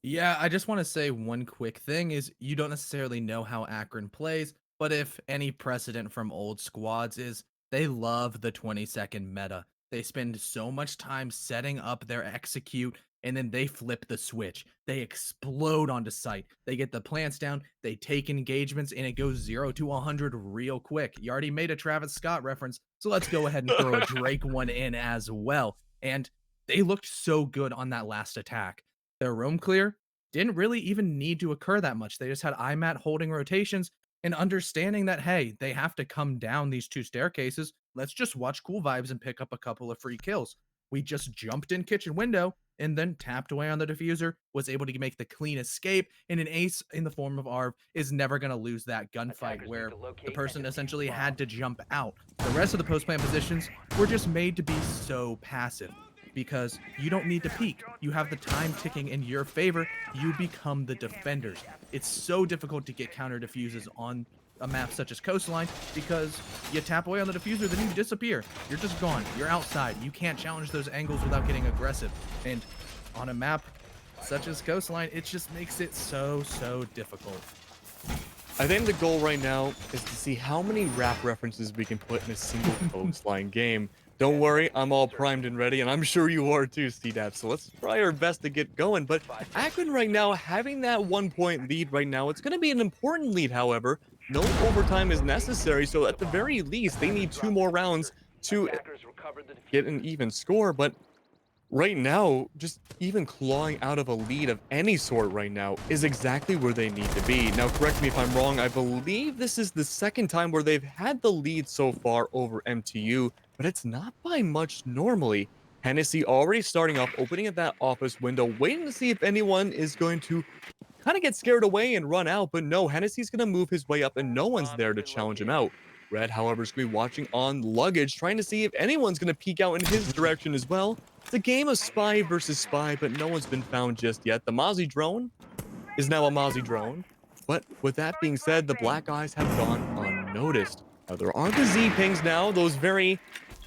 Yeah, I just want to say one quick thing is you don't necessarily know how Akron plays, but if any precedent from old squads is they love the 20-second meta. They spend so much time setting up their execute and then they flip the switch. They explode onto site. They get the plants down, they take engagements and it goes 0 to 100 real quick. You already made a Travis Scott reference, so let's go ahead and throw a Drake one in as well. And they looked so good on that last attack. Their roam clear didn't really even need to occur that much. They just had IMAT holding rotations and understanding that, hey, they have to come down these two staircases. Let's just watch cool vibes and pick up a couple of free kills. We just jumped in kitchen window and then tapped away on the diffuser, was able to make the clean escape, and an ace in the form of Arv is never going to lose that gunfight where the person essentially had to jump out. The rest of the post plant positions were just made to be so passive because you don't need to peek. You have the time ticking in your favor. You become the defenders. It's so difficult to get counter diffuses on a map such as Coastline because you tap away on the diffuser, then you disappear. You're just gone. You're outside. You can't challenge those angles without getting aggressive. And on a map such as Coastline, it just makes it so difficult. I think the goal right now is to see how many rap references we can put in a single Coastline game. Don't worry, I'm all primed and ready, and I'm sure you are too, CDAP. So let's try our best to get going. But Akron right now, having that 1-point lead right now, it's going to be an important lead, however. No overtime is necessary, so at the very least, they need 2 more rounds to get an even score. But right now, just even clawing out of a lead of any sort right now is exactly where they need to be. Now, correct me if I'm wrong. I believe this is the second time where they've had the lead so far over MTU, but it's not by much normally. Hennessy already starting off, opening at that office window, waiting to see if anyone is going to kind of get scared away and run out, but no, Hennessy's going to move his way up and no one's there to challenge him out. Red, however, is going to be watching on luggage, trying to see if anyone's going to peek out in his direction as well. It's a game of spy versus spy, but no one's been found just yet. The Mozzie drone is now a Mozzie drone. But with that being said, the black eyes have gone unnoticed. Now, there are the Z pings now, those very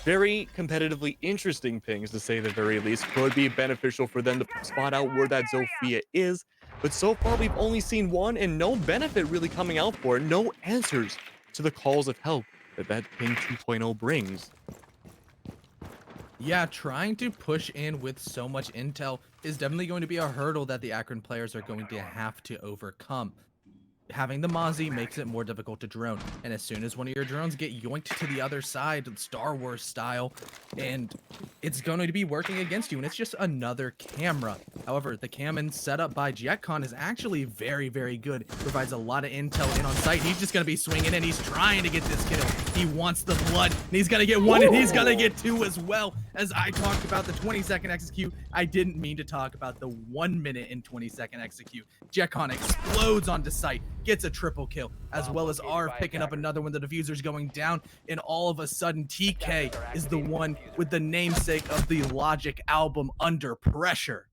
competitively interesting pings, to say the very least. Could be beneficial for them to spot out where that Zofia is. But so far, we've only seen one and no benefit really coming out for it. No answers to the calls of help that ping 2.0 brings. Yeah, trying to push in with so much intel is definitely going to be a hurdle that the Akron players are going to have to overcome. Having the Mozzie makes it more difficult to drone, and as soon as one of your drones get yoinked to the other side, Star Wars style, and it's going to be working against you, and it's just another camera. However, the cannon set up by JetCon is actually very good. Provides a lot of intel in on site. He's just gonna be swinging, and he's trying to get this kill. He wants the blood, and he's gonna get one, and he's gonna get 2 as well. As I talked about the 20-second execute, I didn't mean to talk about the 1 minute and 20-second execute. JetCon explodes onto site, gets a triple kill, as well as R picking up another one. The diffuser's going down, and all of a sudden TK is the one with the namesake of the Logic album, Under Pressure.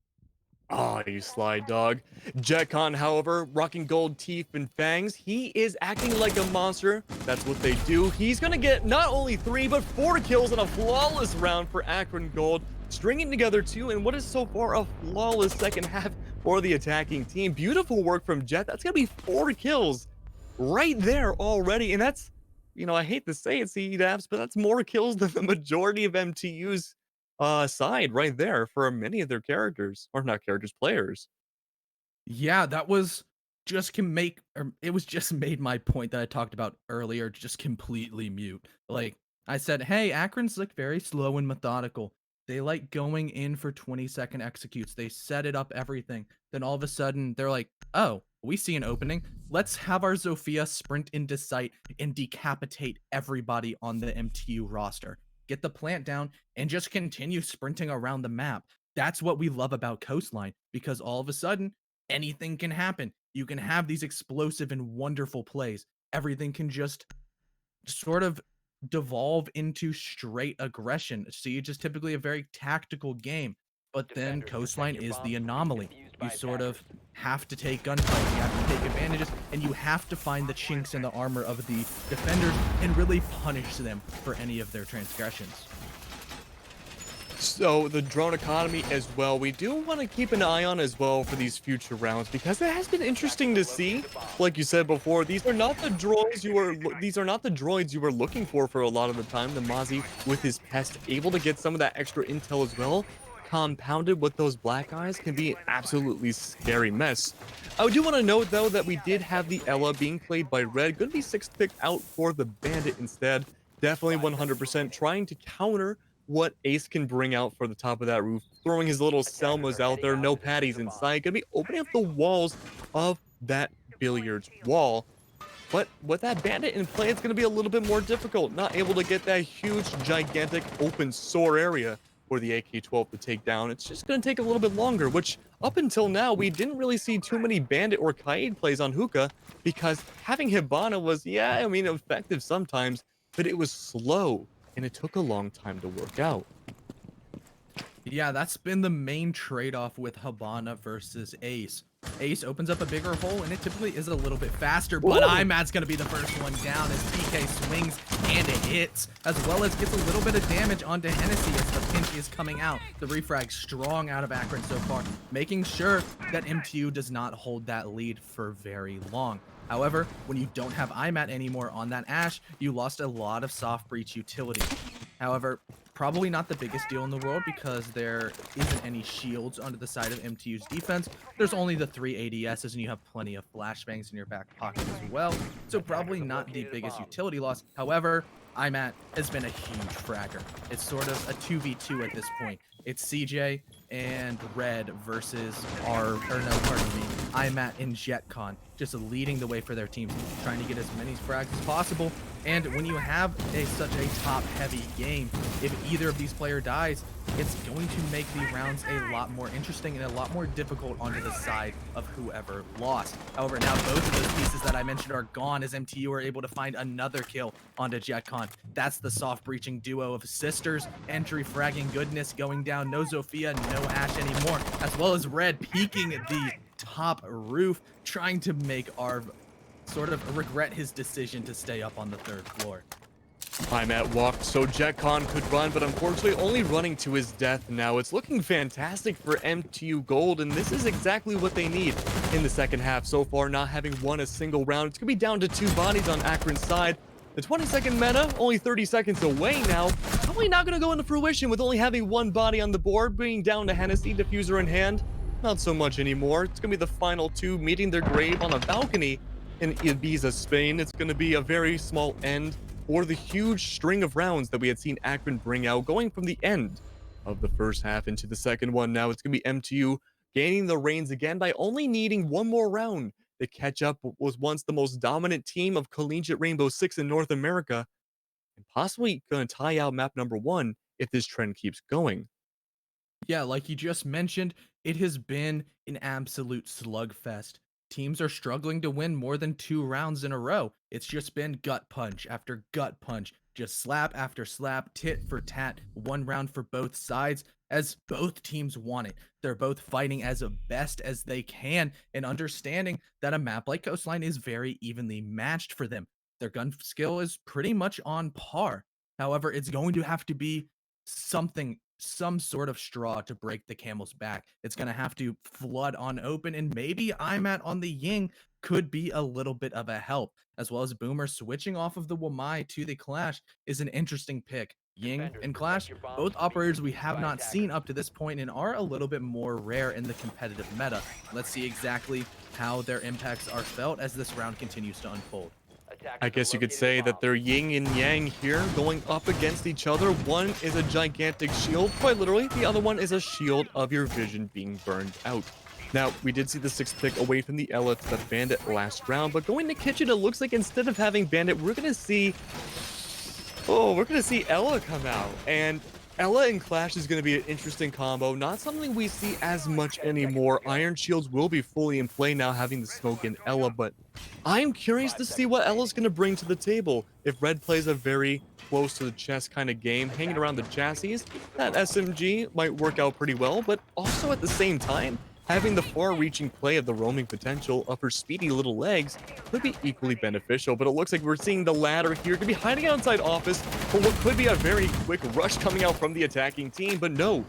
Ah, you sly dog. JetCon, however, rocking gold teeth and fangs, he is acting like a monster. That's what they do. He's gonna get not only 3, but 4 kills in a flawless round for Akron Gold, stringing together 2 in what is so far a flawless second half for the attacking team. Beautiful work from Jet. That's gonna be 4 kills right there already, and that's, you know, I hate to say it, CEDAPS, but that's more kills than the majority of MTU's side right there for many of their characters, or not characters, players. Yeah, that was just can make or it was just made my point that I talked about earlier just completely mute. Like I said, hey, Akron's like very slow and methodical. They like going in for 20-second executes. They set it up everything. Then all of a sudden they're like, oh, we see an opening. Let's have our Zofia sprint into sight and decapitate everybody on the MTU roster. Get the plant down and just continue sprinting around the map. That's what we love about Coastline, because all of a sudden anything can happen. You can have these explosive and wonderful plays. Everything can just sort of devolve into straight aggression. Siege is typically a very tactical game, but then Coastline is the anomaly. You sort of have to take gunfights, you have to take advantages, and you have to find the chinks in the armor of the defenders and really punish them for any of their transgressions. So the drone economy as well, we do want to keep an eye on as well for these future rounds because it has been interesting to see. Like you said before, these are not the droids you were looking for a lot of the time. The Mozzie with his pest able to get some of that extra intel as well. Compounded with those black eyes can be an absolutely scary mess. I do want to note though that we did have the Ella being played by Red, going to be 6th pick out for the Bandit instead. Definitely 100% trying to counter what Ace can bring out for the top of that roof, throwing his little Selmas out there, no patties inside, gonna be opening up the walls of that billiards wall. But with that bandit in play, it's gonna be a little bit more difficult, not able to get that huge, gigantic open sore area for the AK-12 to take down. It's just gonna take a little bit longer, which up until now, we didn't really see too many bandit or Kaid plays on Hookah because having Hibana was, yeah, I mean, effective sometimes, but it was slow and it took a long time to work out. Yeah, that's been the main trade-off with Habana versus Ace. Ace opens up a bigger hole, and it typically is a little bit faster, but IMAT's going to be the first one down as PK swings and it hits, as well as gets a little bit of damage onto Hennessy as the pinch is coming out. The refrag strong out of Akron so far, making sure that MTU does not hold that lead for very long. However, when you don't have IMAT anymore on that Ash, you lost a lot of soft breach utility. However, probably not the biggest deal in the world because there isn't any shields onto the side of MTU's defense. There's only the 3 ADSs and you have plenty of flashbangs in your back pocket as well. So probably not the biggest utility loss. However, IMAT has been a huge fragger. It's sort of a 2v2 at this point. It's CJ and Red versus IMAT and JetCon, just leading the way for their teams, trying to get as many frags as possible. And when you have such a top-heavy game, if either of these players dies, it's going to make the rounds a lot more interesting and a lot more difficult onto the side of whoever lost. However, now both of those pieces that I mentioned are gone as MTU are able to find another kill onto JetCon. That's the soft-breaching duo of sisters, entry fragging goodness going down, no Zofia, no Ash anymore, as well as Red peeking the top roof, trying to make Arv sort of regret his decision to stay up on the 3rd floor. IMAT walked so JetCon could run, but unfortunately only running to his death now. It's looking fantastic for MTU Gold, and this is exactly what they need in the second half. So far, not having won a single round. It's going to be down to 2 bodies on Akron's side. The 20-second meta, only 30 seconds away now. Probably not going to go into fruition with only having 1 body on the board, being down to Hennessy, diffuser in hand. Not so much anymore. It's going to be the final 2 meeting their grave on a balcony in Ibiza, Spain. It's going to be a very small end for the huge string of rounds that we had seen Akron bring out, going from the end of the first half into the second one. Now it's going to be MTU gaining the reins again by only needing 1 more round to catch up what was once the most dominant team of collegiate Rainbow Six in North America, and possibly going to tie out map number 1 if this trend keeps going. Yeah, like you just mentioned, it has been an absolute slugfest. Teams are struggling to win more than 2 rounds in a row. It's just been gut punch after gut punch, just slap after slap, tit for tat, 1 round for both sides, as both teams want it. They're both fighting as best as they can and understanding that a map like Coastline is very evenly matched for them. Their gun skill is pretty much on par. However, it's going to have to be some sort of straw to break the camel's back. It's going to have to flood on open, and maybe IMAT on the Ying could be a little bit of a help, as well as Boomer switching off of the Wamai to the Clash is an interesting pick. Ying and Clash, both operators we have not seen up to this point and are a little bit more rare in the competitive meta. Let's see exactly how their impacts are felt as this round continues to unfold. I guess you could say that they're yin and yang here, going up against each other. One is a gigantic shield, quite literally. The other one is a shield of your vision being burned out. Now, we did see the 6th pick away from the Ella to the Bandit last round, but going to Kitchen, it looks like instead of having Bandit, we're going to see Ella come out. And Ella and Clash is going to be an interesting combo. Not something we see as much anymore. Iron Shields will be fully in play now, having the smoke in Ella, but I'm curious to see what Ella's going to bring to the table. If Red plays a very close to the chest kind of game, hanging around the chassis, that SMG might work out pretty well, but also at the same time, having the far-reaching play of the roaming potential of her speedy little legs could be equally beneficial, but it looks like we're seeing the ladder here to be hiding outside office for what could be a very quick rush coming out from the attacking team, but no.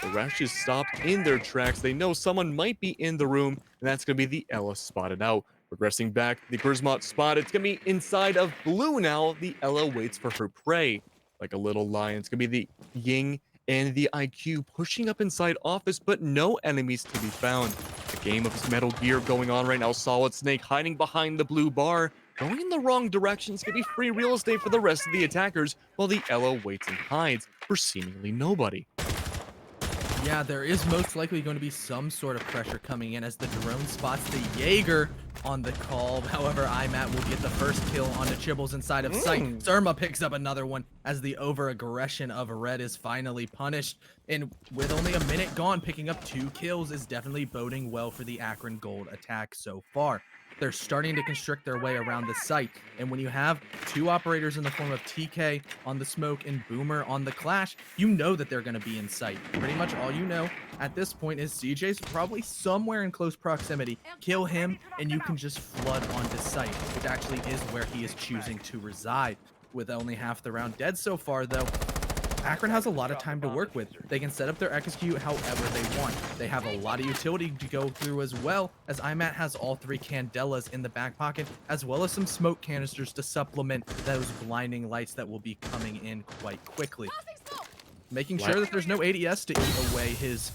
The rush is stopped in their tracks. They know someone might be in the room, and that's going to be the Ella spotted out. Progressing back, the Grismot spot. It's going to be inside of blue now. The Ella waits for her prey like a little lion. It's going to be the Ying and the IQ pushing up inside office, but no enemies to be found. A game of Metal Gear going on right now. Solid Snake hiding behind the blue bar. Going in the wrong direction. It's going to be free real estate for the rest of the attackers while the Ella waits and hides for seemingly nobody. Yeah, there is most likely going to be some sort of pressure coming in as the drone spots the Jaeger on the call. However, IMAT will get the first kill on the Chibbles inside of sight. Surma picks up another one as the over-aggression of Red is finally punished. And with only a minute gone, picking up 2 kills is definitely boding well for the Akron Gold attack so far. They're starting to constrict their way around the site. And when you have 2 operators in the form of TK on the smoke and Boomer on the Clash, you know that they're going to be in sight. Pretty much all you know at this point is CJ's probably somewhere in close proximity. Kill him and you can just flood onto site, which actually is where he is choosing to reside. With only half the round dead so far though, Akron has a lot of time to work with. They can set up their execute however they want. They have a lot of utility to go through as well, as IMAT has all 3 Candelas in the back pocket, as well as some smoke canisters to supplement those blinding lights that will be coming in quite quickly. Making sure that there's no ADS to eat away his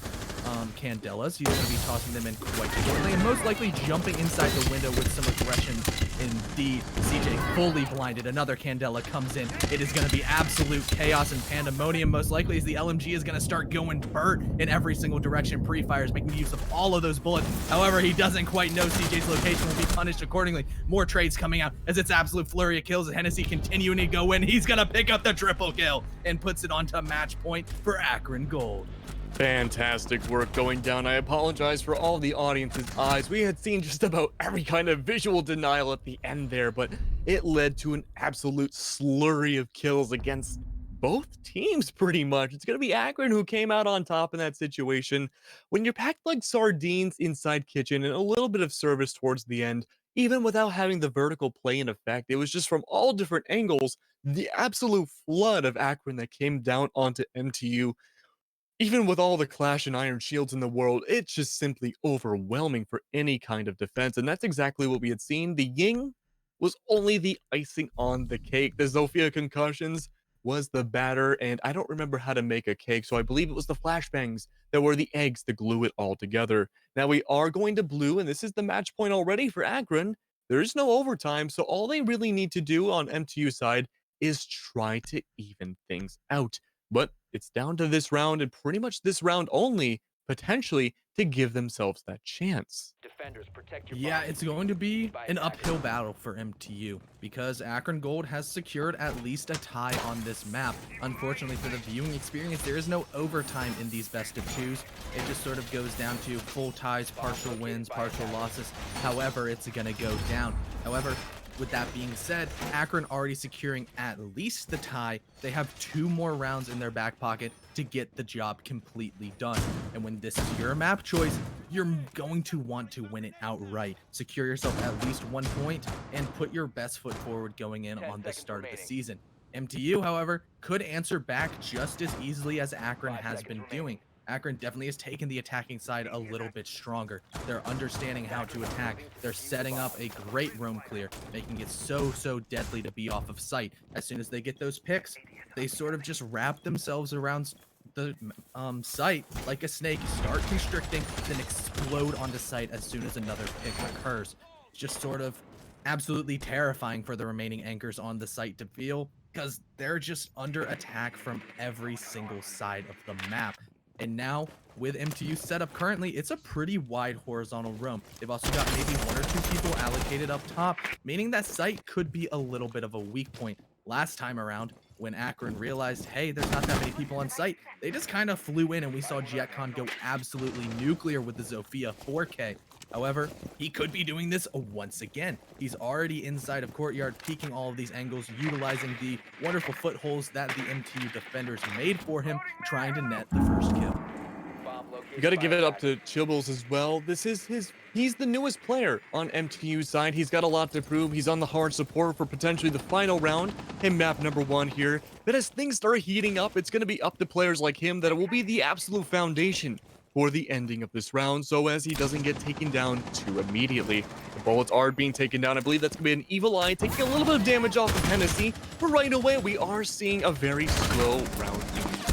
Candelas. He's going to be tossing them in quite shortly and most likely jumping inside the window with some aggression indeed. CJ fully blinded. Another Candela comes in. It is going to be absolute chaos and pandemonium most likely as the LMG is going to start going Burt in every single direction. Pre-fires making use of all of those bullets. However, he doesn't quite know CJ's location will be punished accordingly. More trades coming out as it's absolute flurry of kills and Hennessy continuing to go in. He's going to pick up the triple kill and puts it onto match point for Akron Gold. Fantastic work going down. I apologize for all the audience's eyes. We had seen just about every kind of visual denial at the end there, but it led to an absolute slurry of kills against both teams pretty much. It's going to be Akron who came out on top in that situation. When you're packed like sardines inside kitchen and a little bit of service towards the end, even without having the vertical play in effect, it was just from all different angles, the absolute flood of Akron that came down onto MTU. Even with all the Clash and Iron Shields in the world, it's just simply overwhelming for any kind of defense, and that's exactly what we had seen. The Ying was only the icing on the cake. The Zofia concussions was the batter, and I don't remember how to make a cake, so I believe it was the flashbangs that were the eggs to glue it all together. Now we are going to blue, and this is the match point already for Akron. There is no overtime, so all they really need to do on MTU side is try to even things out. But it's down to this round and pretty much this round only, potentially, to give themselves that chance. Yeah, it's going to be an uphill battle for MTU because Akron Gold has secured at least a tie on this map. Unfortunately for the viewing experience, there is no overtime in these best of 2s. It just sort of goes down to full ties, partial wins, partial losses. However, it's going to go down. However, with that being said, Akron already securing at least the tie. They have 2 more rounds in their back pocket to get the job completely done. And when this is your map choice, you're going to want to win it outright. Secure yourself at least 1 point and put your best foot forward going in on the start of the season. MTU, however, could answer back just as easily as Akron has been doing. Akron definitely has taken the attacking side a little bit stronger. They're understanding how to attack. They're setting up a great roam clear, making it so deadly to be off of sight. As soon as they get those picks, they sort of just wrap themselves around the site like a snake, start constricting, then explode onto site as soon as another pick occurs. Just sort of absolutely terrifying for the remaining anchors on the site to feel because they're just under attack from every single side of the map. And now, with MTU set up currently, it's a pretty wide horizontal roam. They've also got maybe 1 or 2 people allocated up top, meaning that site could be a little bit of a weak point. Last time around, when Akron realized, hey, there's not that many people on site, they just kind of flew in and we saw Jetcon go absolutely nuclear with the Zofia 4K. However, he could be doing this once again. He's already inside of Courtyard, peeking all of these angles, utilizing the wonderful footholds that the MTU defenders made for him, trying to net the first kill. You got to give it up to Chibbles as well. He's the newest player on MTU's side. He's got a lot to prove. He's on the hard support for potentially the final round in map number 1 here. But as things start heating up, it's going to be up to players like him that it will be the absolute foundation for the ending of this round, so as he doesn't get taken down too immediately. The bullets are being taken down. I believe that's going to be an Evil Eye taking a little bit of damage off of Hennessy, but right away we are seeing a very slow round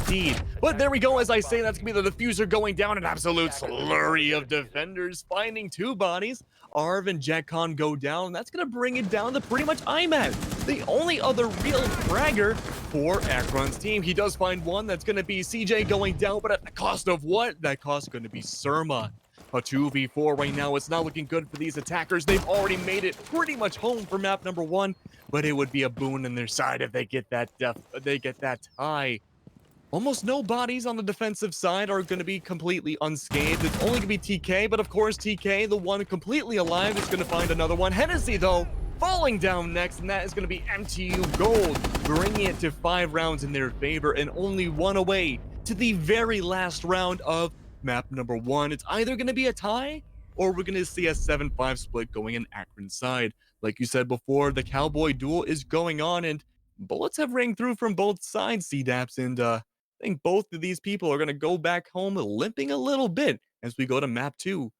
indeed. But there we go. As I say, that's going to be the diffuser going down. An absolute slurry of defenders finding 2 bodies. Arv and Jetcon go down. That's going to bring it down to pretty much IMAD, the only other real fragger for Akron's team. He does find one. That's going to be CJ going down, but at the cost of what? That cost is going to be Surma. A 2v4 right now. It's not looking good for these attackers. They've already made it pretty much home for map number 1, but it would be a boon on their side if they get that tie. Almost no bodies on the defensive side are going to be completely unscathed. It's only going to be TK, but of course TK, the one completely alive, is going to find another one. Hennessy, though, falling down next, and that is going to be MTU Gold, bringing it to 5 rounds in their favor and only 1 away to the very last round of map number 1. It's either going to be a tie or we're going to see a 7-5 split going in Akron's side. Like you said before, the Cowboy duel is going on, and bullets have rang through from both sides, CDAPS, and I think both of these people are going to go back home limping a little bit as we go to map 2.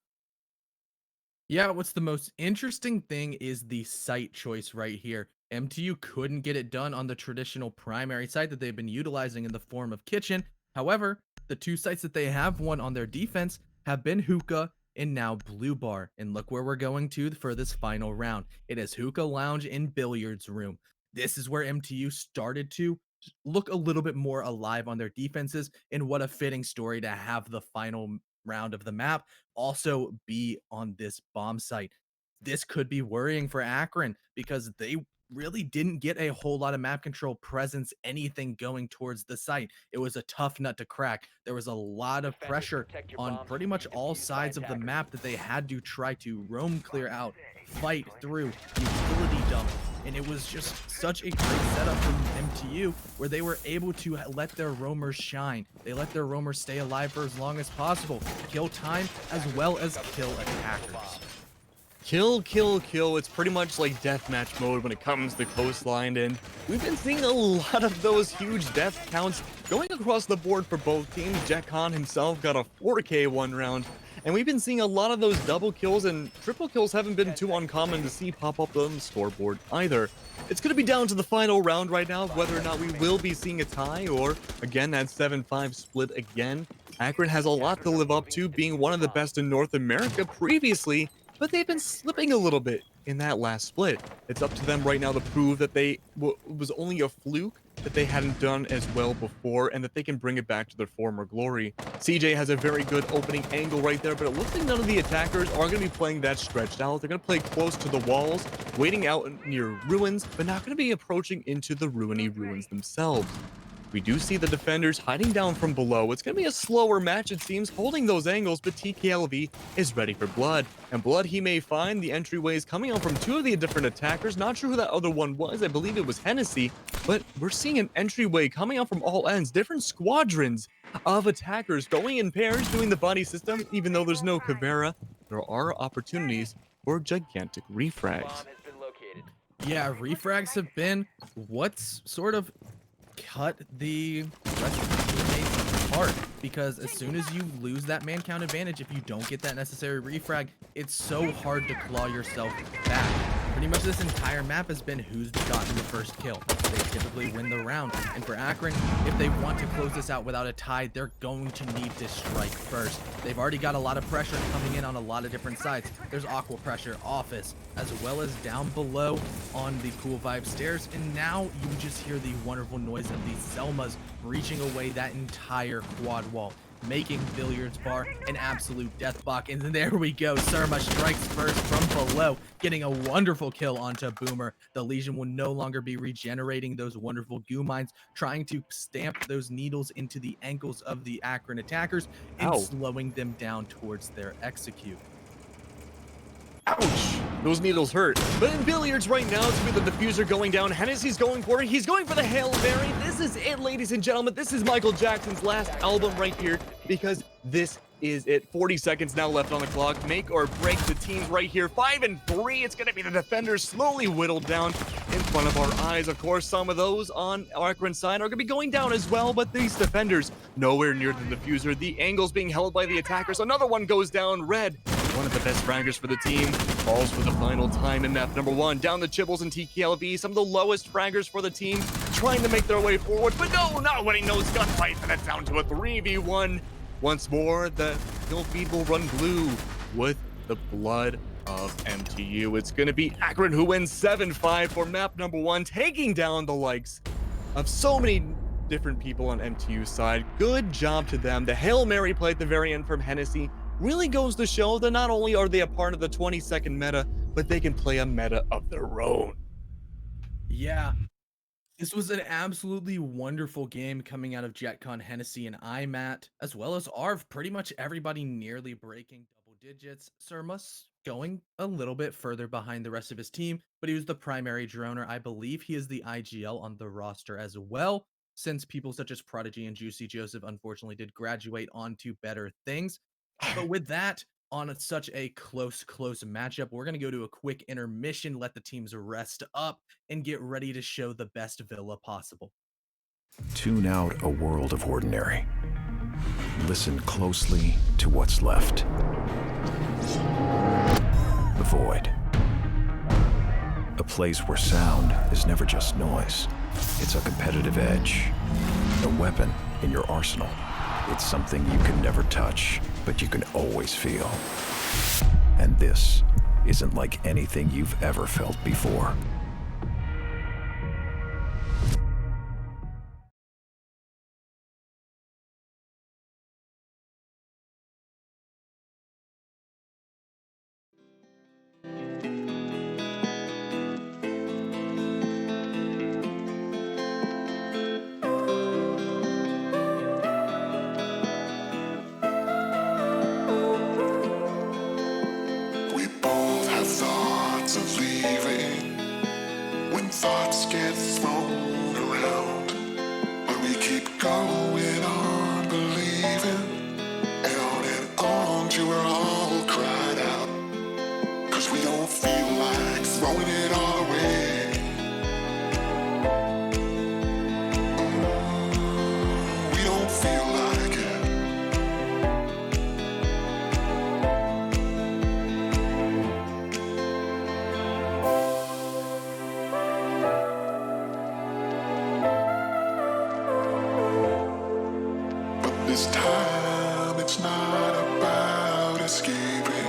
Yeah, what's the most interesting thing is the site choice right here. MTU couldn't get it done on the traditional primary site that they've been utilizing in the form of Kitchen. However, the 2 sites that they have won on their defense have been Hookah and now Blue Bar. And look where we're going to for this final round. It is Hookah Lounge and Billiards Room. This is where MTU started to look a little bit more alive on their defenses, and what a fitting story to have the final round of the map also be on this bomb site. This could be worrying for Akron because they really didn't get a whole lot of map control presence, anything going towards the site. It was a tough nut to crack. There was a lot of pressure on pretty much all sides of the map that they had to try to roam clear out, fight through, utility dump. And it was just such a great setup from MTU where they were able to let their roamers shine. They let their roamers stay alive for as long as possible, kill time as well as kill attackers. Kill, kill, kill. It's pretty much like deathmatch mode when it comes to Coastline, and we've been seeing a lot of those huge death counts going across the board for both teams. Jetcon himself got a 4K 1 round, and we've been seeing a lot of those double kills, and triple kills haven't been too uncommon to see pop up on the scoreboard either. It's going to be down to the final round right now, whether or not we will be seeing a tie or, again, that 7-5 split again. Akron has a lot to live up to, being one of the best in North America previously, but they've been slipping a little bit in that last split. It's up to them right now to prove that it was only a fluke, that they hadn't done as well before, and that they can bring it back to their former glory. CJ has a very good opening angle right there, but it looks like none of the attackers are going to be playing that stretched out. They're going to play close to the walls, waiting out near ruins, but not going to be approaching into the ruiny ruins themselves. We do see the defenders hiding down from below. It's going to be a slower match, it seems, holding those angles, but TKLV is ready for Blood. And Blood, he may find the entryways coming out from 2 of the different attackers. Not sure who that other one was. I believe it was Hennessy. But we're seeing an entryway coming out from all ends. Different squadrons of attackers going in pairs, doing the body system. Even though there's no Caveira, there are opportunities for gigantic refrags. Yeah, refrags have been what's sort of cut the rest of the teammates apart, because as soon as you lose that man count advantage, if you don't get that necessary refrag, it's so hard to claw yourself back. Pretty much this entire map has been who's gotten the first kill. They typically win the round, and for Akron, if they want to close this out without a tie, they're going to need to strike first. They've already got a lot of pressure coming in on a lot of different sides. There's aqua pressure, office, as well as down below on the Cool Vibe stairs, and now you just hear the wonderful noise of the Selmas breaching away that entire quad wall. making Billiards Bar an absolute death block. And there we go. Surma strikes first from below, getting a wonderful kill onto Boomer. The Legion will no longer be regenerating those wonderful goo mines, trying to stamp those needles into the ankles of the Akron attackers and Ow. slowing them down towards their execute. Ouch! Those needles hurt. But in Billiards right now, it's with the diffuser going down. Hennessy's going for it. He's going for the Hail Mary. This is it, ladies and gentlemen. This is Michael Jackson's last album right here, because this is it. 40 seconds now left on the clock. Make or break the teams right here. 5 and 3. It's going to be the defenders slowly whittled down in front of our eyes. Of course, some of those on Akron's side are going to be going down as well, but these defenders nowhere near the diffuser. The angle's being held by the attackers. Another one goes down. Red, one of the best fraggers for the team, falls for the final time in map number 1. Down the Chibbles and TKLV, some of the lowest fraggers for the team, trying to make their way forward, but no, not winning those gunfights, and it's down to a 3v1. Once more, the kill feed will run blue with the blood of MTU. It's going to be Akron who wins 7-5 for map number 1, taking down the likes of so many different people on MTU's side. Good job to them. The Hail Mary play at the very end from Hennessy really goes to show that not only are they a part of the 20-second meta, but they can play a meta of their own. Yeah, this was an absolutely wonderful game coming out of JetCon, Hennessy, and IMAT, as well as ARV. Pretty much everybody nearly breaking double digits. Surmus going a little bit further behind the rest of his team, but he was the primary droner. I believe he is the IGL on the roster as well, since people such as Prodigy and Juicy Joseph unfortunately did graduate onto better things. But with that, on such a close matchup, we're going to go to a quick intermission, let the teams rest up, and get ready to show the best Villa possible. Tune out a world of ordinary. Listen closely to what's left. The void. A place where sound is never just noise. It's a competitive edge. A weapon in your arsenal. It's something you can never touch, but you can always feel. And this isn't like anything you've ever felt before. Thoughts get thrown around, but we keep going on believing, and on till we're all cried out, 'cause we don't feel like throwing it all away. We don't feel like it. This time it's not about escaping.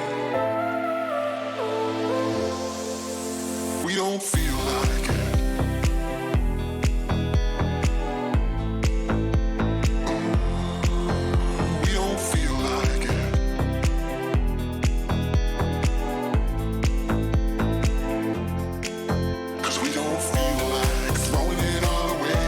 We don't feel like it. We don't feel like it. Cause we don't feel like throwing it all away.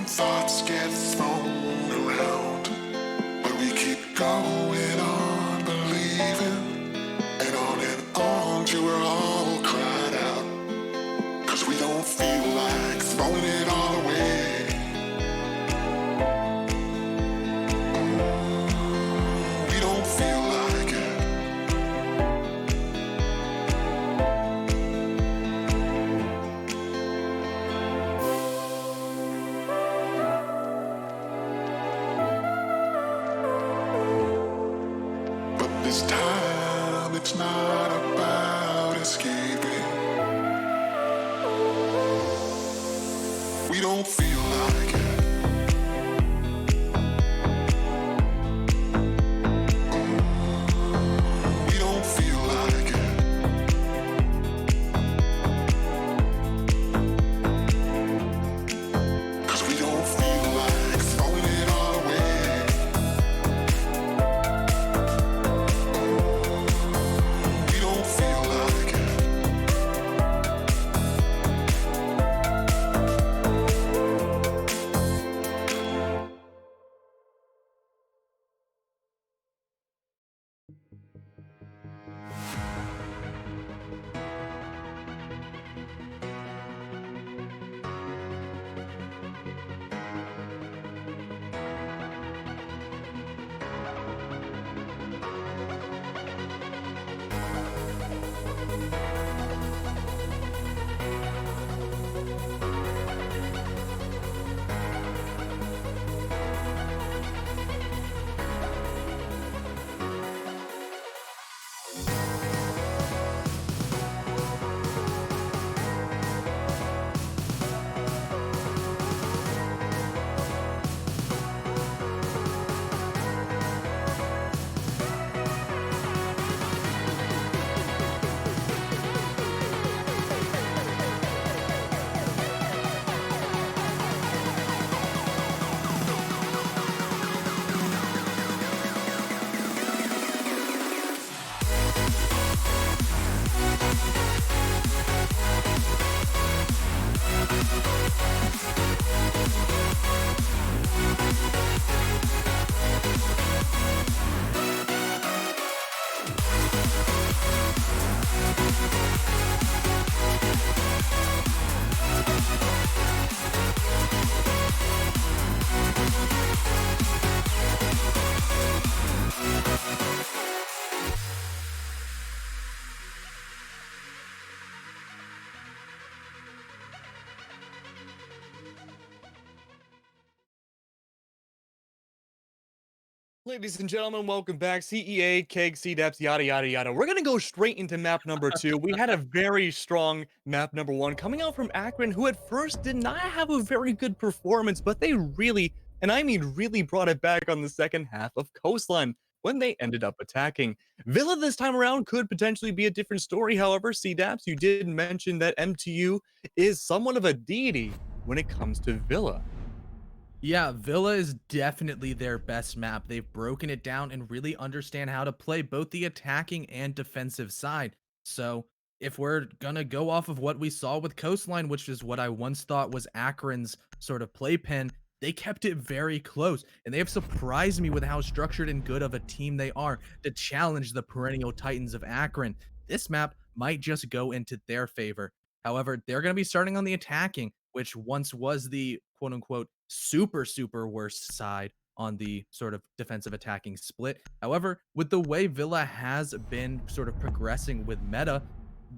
Thoughts get thrown around, but we keep going on believing, and on till we're all cried out, 'cause we don't feel like throwing it all away. We don't feel like it. it's not about escaping. We don't feel like it. We don't feel like it. 'Cause we don't feel like throwing it all away. We don't feel like it. Ladies and gentlemen, welcome back. CEA, Keg, CDEPs, yada, yada, yada. We're going to go straight into map number 2. We had a very strong map number 1 coming out from Akron, who at first did not have a very good performance, but they really, and I mean really, brought it back on the second half of Coastline when they ended up attacking. Villa this time around could potentially be a different story. However, CDAPs, you did mention that MTU is somewhat of a deity when it comes to Villa. Yeah, Villa is definitely their best map. They've broken it down and really understand how to play both the attacking and defensive side. So, if we're gonna go off of what we saw with Coastline, which is what I once thought was Akron's sort of playpen, they kept it very close, and they have surprised me with how structured and good of a team they are to challenge the perennial Titans of Akron. This map might just go into their favor. However, they're going to be starting on the attacking, which once was the quote unquote super worst side on the sort of defensive attacking split. However, with the way Villa has been sort of progressing with meta,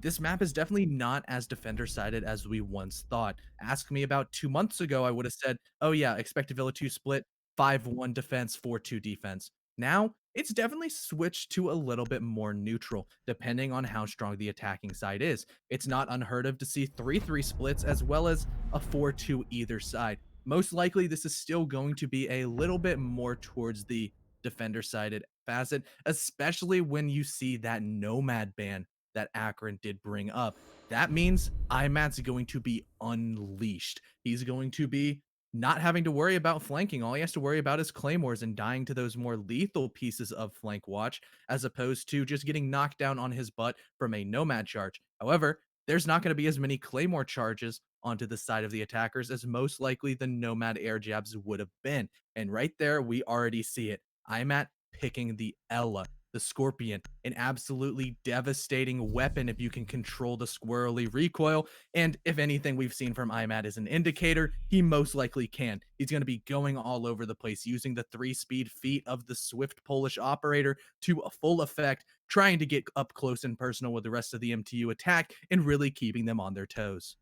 this map is definitely not as defender sided as we once thought. Ask me about 2 months ago, I would have said, oh yeah, expect a Villa 2 split, 5-1 defense, 4-2 defense. Now, it's definitely switched to a little bit more neutral, depending on how strong the attacking side is. It's not unheard of to see 3-3 splits as well as a 4-2 either side. Most likely, this is still going to be a little bit more towards the defender sided facet, especially when you see that Nomad ban that Akron did bring up. That means IMAT's going to be unleashed. He's going to be not having to worry about flanking. All he has to worry about is claymores and dying to those more lethal pieces of flank watch, as opposed to just getting knocked down on his butt from a nomad charge. However, there's not going to be as many claymore charges onto the side of the attackers as most likely the nomad air jabs would have been. And right there, we already see it. IMAT picking the Ella, the Scorpion, an absolutely devastating weapon if you can control the squirrely recoil. And if anything we've seen from IMAT is an indicator, he most likely can. He's going to be going all over the place, using the 3-speed feat of the swift Polish operator to a full effect, trying to get up close and personal with the rest of the MTU attack and really keeping them on their toes.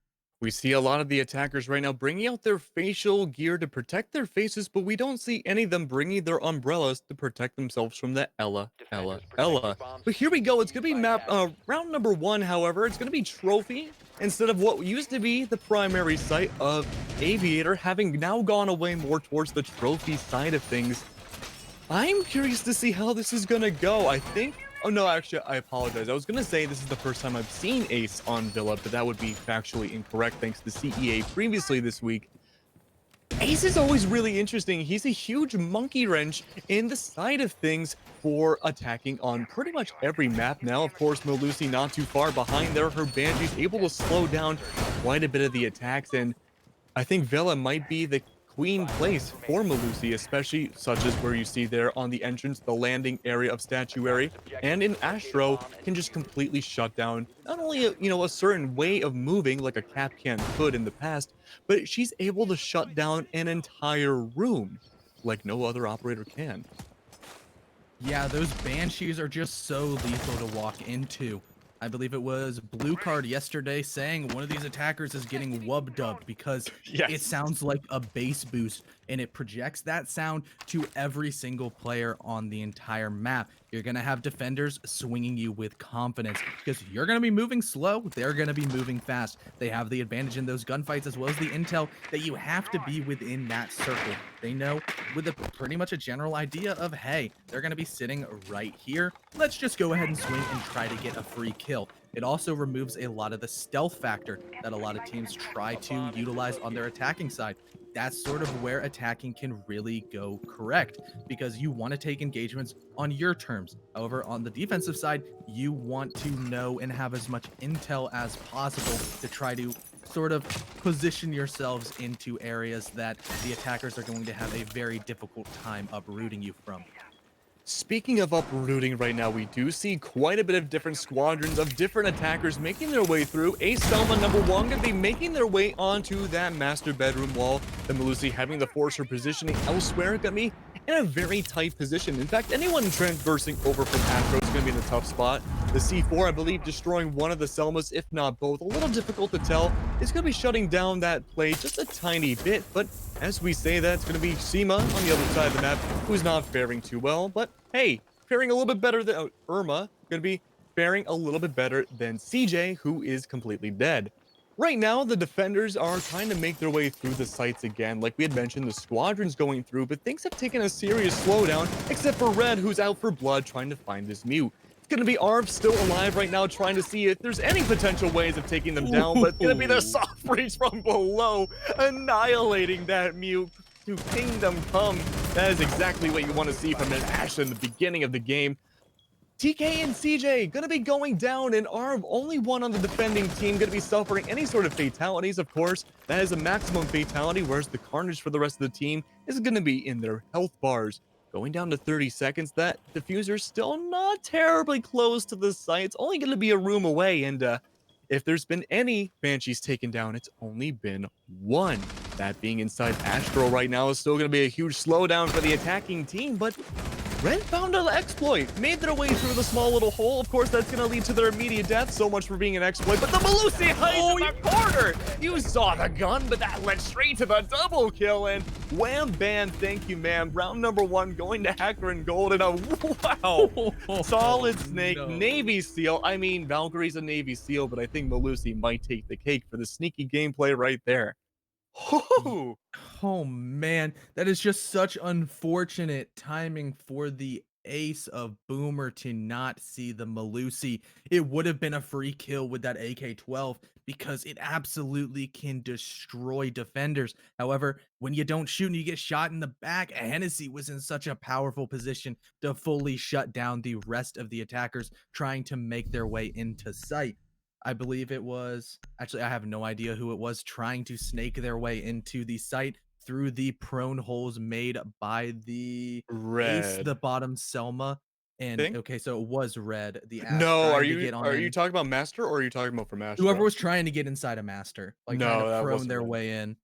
We see a lot of the attackers right now bringing out their facial gear to protect their faces, but we don't see any of them bringing their umbrellas to protect themselves from the Ella. But here we go. It's going to be round number 1, however. It's going to be Trophy instead of what used to be the primary site of Aviator, having now gone away more towards the Trophy side of things. I'm curious to see how this is going to go. I think oh, no, actually, I apologize. I was going to say this is the first time I've seen Ace on Villa, but that would be factually incorrect thanks to CEA previously this week. Ace is always really interesting. He's a huge monkey wrench in the side of things for attacking on pretty much every map now. Of course, Melusi not too far behind there. Her Banshee's able to slow down quite a bit of the attacks, and I think Villa might be the queen place for Melusi, especially such as where you see there on the entrance, the landing area of Statuary, and in Astro can just completely shut down not only a certain way of moving like a Capcan could in the past, but she's able to shut down an entire room like no other operator can. Yeah, those Banshees are just so lethal to walk into. I believe it was Blue Card yesterday saying one of these attackers is getting wub-dubbed because it Yes. sounds like a bass boost and it projects that sound to every single player on the entire map. You're going to have defenders swinging you with confidence because you're going to be moving slow. They're going to be moving fast. They have the advantage in those gunfights as well as the intel that you have to be within that circle. They know with pretty much a general idea of, hey, they're going to be sitting right here. Let's just go ahead and swing and try to get a free kill. It also removes a lot of the stealth factor that a lot of teams try to utilize on their attacking side. That's sort of where attacking can really go correct because you want to take engagements on your terms. However, on the defensive side, you want to know and have as much intel as possible to try to sort of position yourselves into areas that the attackers are going to have a very difficult time uprooting you from. Speaking of uprooting right now, we do see quite a bit of different squadrons of different attackers making their way through. Ace Selma number 1 going to be making their way onto that master bedroom wall. The Melusi having to force her positioning elsewhere, going to be in a very tight position. In fact, anyone transversing over from Astro is going to be in a tough spot. The C4, I believe, destroying one of the Selmas, if not both. A little difficult to tell. It's going to be shutting down that play just a tiny bit, but as we say that, it's going to be Seema on the other side of the map, who's not faring too well. But hey, faring a little bit better than Irma, going to be faring a little bit better than CJ, who is completely dead. Right now, the defenders are trying to make their way through the sites again. Like we had mentioned, the squadron's going through, but things have taken a serious slowdown, except for Red, who's out for blood trying to find this mute. It's going to be Arv still alive right now, trying to see if there's any potential ways of taking them down, but it's going to be the soft reach from below, annihilating that mute to Kingdom Come. That is exactly what you want to see from an Ash in the beginning of the game. TK and CJ gonna be going down, and Arv, only one on the defending team, gonna be suffering any sort of fatalities. Of course, that is a maximum fatality, whereas the carnage for the rest of the team is gonna be in their health bars. Going down to 30 seconds, that diffuser's still not terribly close to the site. It's only gonna be a room away, and if there's been any Banshees taken down, it's only been one. That being inside Astro right now is still gonna be a huge slowdown for the attacking team, but Red found an exploit, made their way through the small little hole. Of course, that's going to lead to their immediate death. So much for being an exploit. But the Melusi hides in the corner. You saw the gun, but that led straight to the double kill. And wham, bam, thank you, ma'am. Round number 1 going to Hacker and Gold. And a wow, solid Snake, no. Navy SEAL. I mean, Valkyrie's a Navy SEAL, but I think Melusi might take the cake for the sneaky gameplay right there. Oh, Oh man, that is just such unfortunate timing for the ace of Boomer to not see the Melusi. It would have been a free kill with that AK-12 because it absolutely can destroy defenders. However, when you don't shoot and you get shot in the back, Hennessy was in such a powerful position to fully shut down the rest of the attackers trying to make their way into sight. I believe it was, actually, I have no idea who it was trying to snake their way into the site through the prone holes made by the Ace, the Red. bottom Selma. And Think? okay, so it was Red, the Ash No, trying to get on are you in. talking about Master or are you talking about from Astro? Whoever was trying to get inside a Master, like trying No, to that prone wasn't their Red. way in.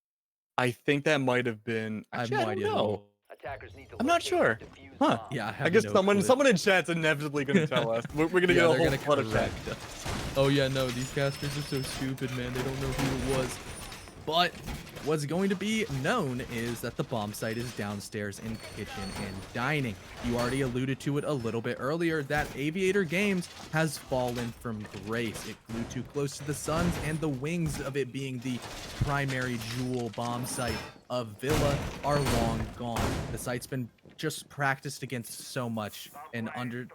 I think that might have been. I have Actually, no I don't idea who it know. was. I'm not sure. Huh. Yeah, I I have guess no someone clue. in chat's inevitably going to tell us. We're going to Yeah, get a they're whole gonna flood of chat. correct us. Oh yeah, no, these casters are so stupid, man. They don't know who it was. But what's going to be known is that the bomb site is downstairs in kitchen and dining. You already alluded to it a little bit earlier that Aviator Games has fallen from grace. It flew too close to the suns, and the wings of it being the primary jewel bomb site of Villa are long gone. The site's been just practiced against so much, and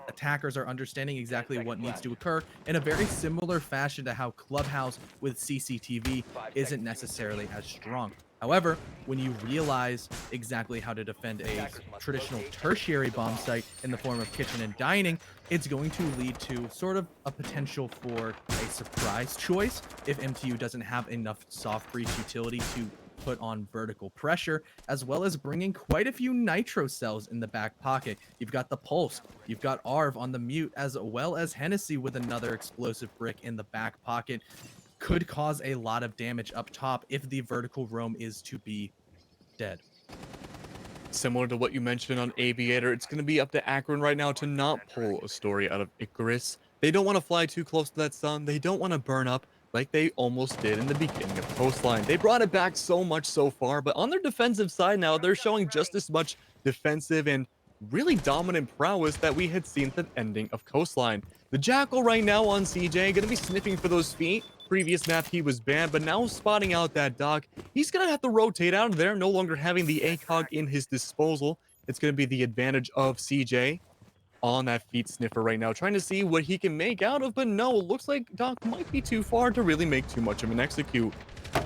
attackers are understanding exactly what needs to occur in a very similar fashion to how Clubhouse with CCTV isn't necessarily as strong. However, when you realize exactly how to defend a traditional tertiary bomb site in the form of kitchen and dining, it's going to lead to sort of a potential for a surprise choice if MTU doesn't have enough soft breach utility to put on vertical pressure, as well as bringing quite a few nitro cells in the back pocket. You've got the Pulse, you've got Arv on the mute, as well as Hennessy with another explosive brick in the back pocket. Could cause a lot of damage up top if the vertical roam is to be dead. Similar to what you mentioned on Aviator, it's going to be up to Akron right now to not pull a story out of Icarus. They don't want to fly too close to that sun. They don't want to burn up like they almost did in the beginning of Coastline. They brought it back so much so far, but on their defensive side now, they're showing just as much defensive and really dominant prowess that we had seen at the ending of Coastline. The Jackal right now on CJ, going to be sniffing for those feet. Previous map he was banned, but now spotting out that dock, he's going to have to rotate out of there, no longer having the ACOG in his disposal. It's going to be the advantage of CJ on that feet sniffer right now, trying to see what he can make out of, but no, it looks like Doc might be too far to really make too much of an execute.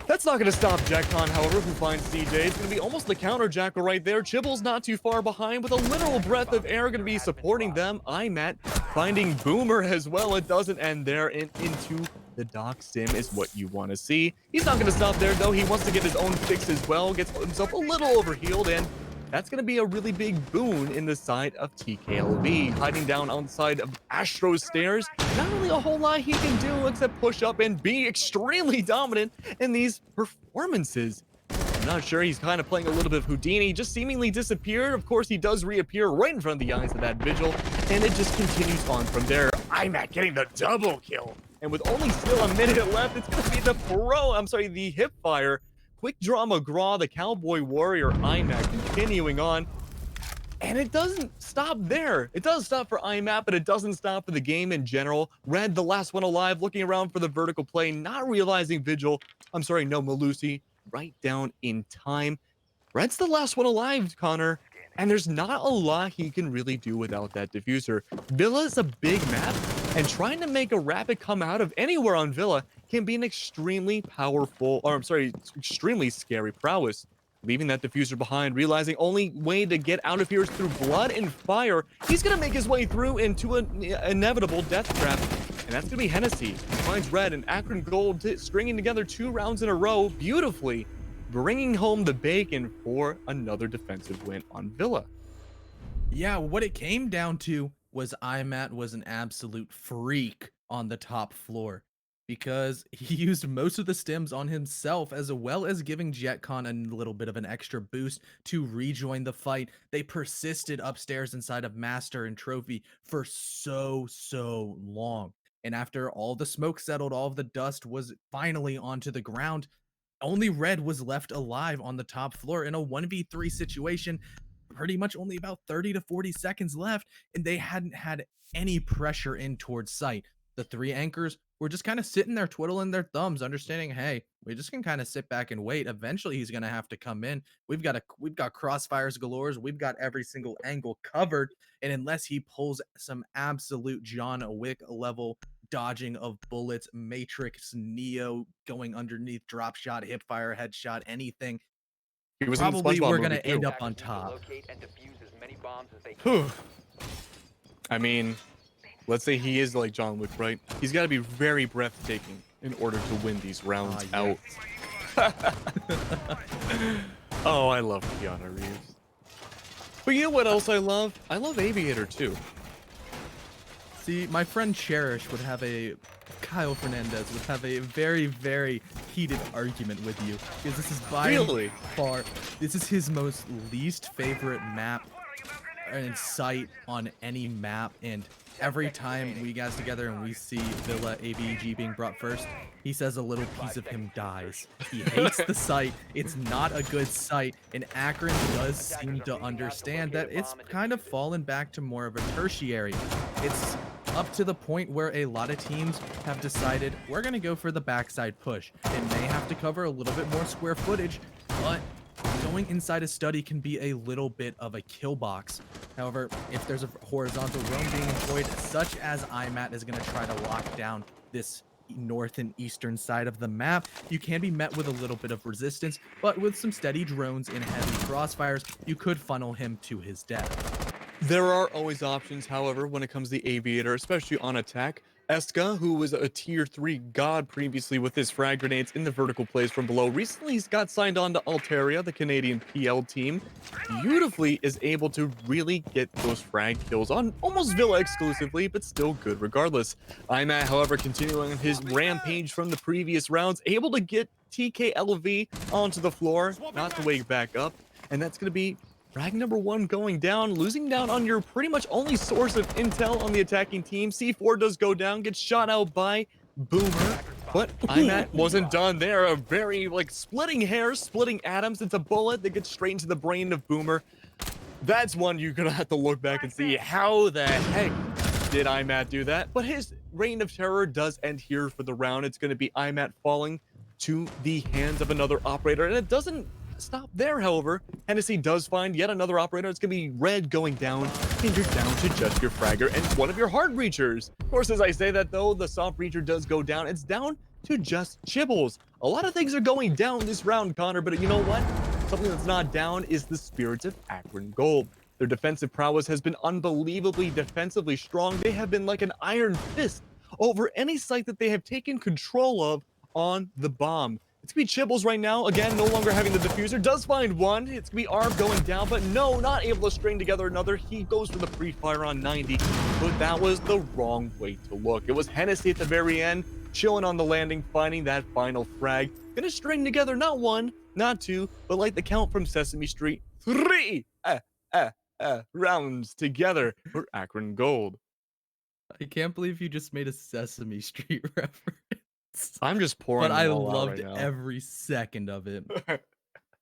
That's not going to stop Jetcon, however, who finds CJ. It's going to be almost the counter Jackal right there. Chibble's not too far behind with a literal breath of air going to be supporting them. IMAT finding Boomer as well. It doesn't end there, and into the Doc Sim is what you want to see. He's not going to stop there, though. He wants to get his own fix as well. Gets himself a little overhealed, and that's going to be a really big boon in the side of TKLV. Hiding down on the side of Astro's stairs. Not really a whole lot he can do except push up and be extremely dominant in these performances. I'm not sure. He's kind of playing a little bit of Houdini. Just seemingly disappeared. Of course, he does reappear right in front of the eyes of that Vigil. And it just continues on from there. IMAC getting the double kill. And with only still a minute left, it's going to be the hip fire. Quick Draw McGraw, the Cowboy Warrior, IMAC continuing on. And it doesn't stop there. It does stop for IMAP, but it doesn't stop for the game in general. Red, the last one alive, looking around for the vertical play, not realizing Malusi, right down in time. Red's the last one alive, Connor, and there's not a lot he can really do without that diffuser. Villa's a big map, and trying to make a rapid come out of anywhere on Villa can be an extremely extremely scary prowess. Leaving that diffuser behind, realizing only way to get out of here is through blood and fire. He's going to make his way through into an inevitable death trap, and that's going to be Hennessy. Finds Red and Akron Gold stringing together 2 rounds in a row beautifully, bringing home the bacon for another defensive win on Villa. Yeah, what it came down to was IMAT was an absolute freak on the top floor, because he used most of the stims on himself, as well as giving Jetcon a little bit of an extra boost to rejoin the fight. They persisted upstairs inside of Master and Trophy for so long. And after all the smoke settled, all of the dust was finally onto the ground, only Red was left alive on the top floor in a 1v3 situation. Pretty much only about 30 to 40 seconds left, and they hadn't had any pressure in towards sight. The 3 anchors were just kind of sitting there twiddling their thumbs, understanding, hey, we just can kind of sit back and wait. Eventually he's going to have to come in. We've got crossfires galores. We've got every single angle covered, and unless he pulls some absolute John Wick level dodging of bullets, Matrix, Neo going underneath, drop shot, hip fire, headshot, anything, probably we're going to end up on top. I mean, let's say he is like John Wick, right? He's got to be very breathtaking in order to win these rounds out. Oh, I love Keanu Reeves. But you know what else I love? I love Aviator too. See, my friend Kyle Fernandez would have a very heated argument with you, because this is by far, this is his most least favorite map in sight on any map, and every time we guys together and we see Villa AVG being brought first, he says a little piece of him dies. He hates the site. It's not a good site, and Akron does seem to understand that it's kind of fallen back to more of a tertiary. It's up to the point where a lot of teams have decided we're going to go for the backside push. It may have to cover a little bit more square footage, but going inside a study can be a little bit of a kill box. However, if there's a horizontal roam being employed, such as IMAT is going to try to lock down this north and eastern side of the map, you can be met with a little bit of resistance, but with some steady drones and heavy crossfires, you could funnel him to his death. There are always options, however, when it comes to the Aviator, especially on attack. Eska, who was a tier 3 god previously with his frag grenades in the vertical plays from below, recently he's got signed on to Altaria, the Canadian PL team. Beautifully is able to really get those frag kills on almost Villa exclusively, but still good regardless. IMAT, however, continuing his rampage from the previous rounds, able to get TKLV onto the floor, not to wake back up, and that's going to be frag number 1 going down, losing down on your pretty much only source of intel on the attacking team. C4 does go down, gets shot out by Boomer, but IMAT wasn't done there. A very, like, splitting hairs, splitting atoms. It's a bullet that gets straight into the brain of Boomer. That's one you're gonna have to look back and see how the heck did IMAT do that. But his reign of terror does end here for the round. It's gonna be IMAT falling to the hands of another operator, and it doesn't stop there. However, Hennessy does find yet another operator. It's gonna be Red going down, and you're down to just your fragger and one of your hard breachers. Of course, as I say that though, the soft breacher does go down. It's down to just Chibbles. A lot of things are going down this round, Connor, but you know what? Something that's not down is the spirits of Akron Gold. Their defensive prowess has been unbelievably defensively strong. They have been like an iron fist over any site that they have taken control of on the bomb. It's gonna be Chibbles right now. Again, no longer having the diffuser. Does find one. It's gonna be Arb going down, but no, not able to string together another. He goes for the pre-fire on 90, but that was the wrong way to look. It was Hennessy at the very end, chilling on the landing, finding that final frag. Gonna string together not 1, not 2, but like the count from Sesame Street, 3 rounds together for Akron Gold. I can't believe you just made a Sesame Street reference. I'm just pouring But I them all out loved right now. every second of it.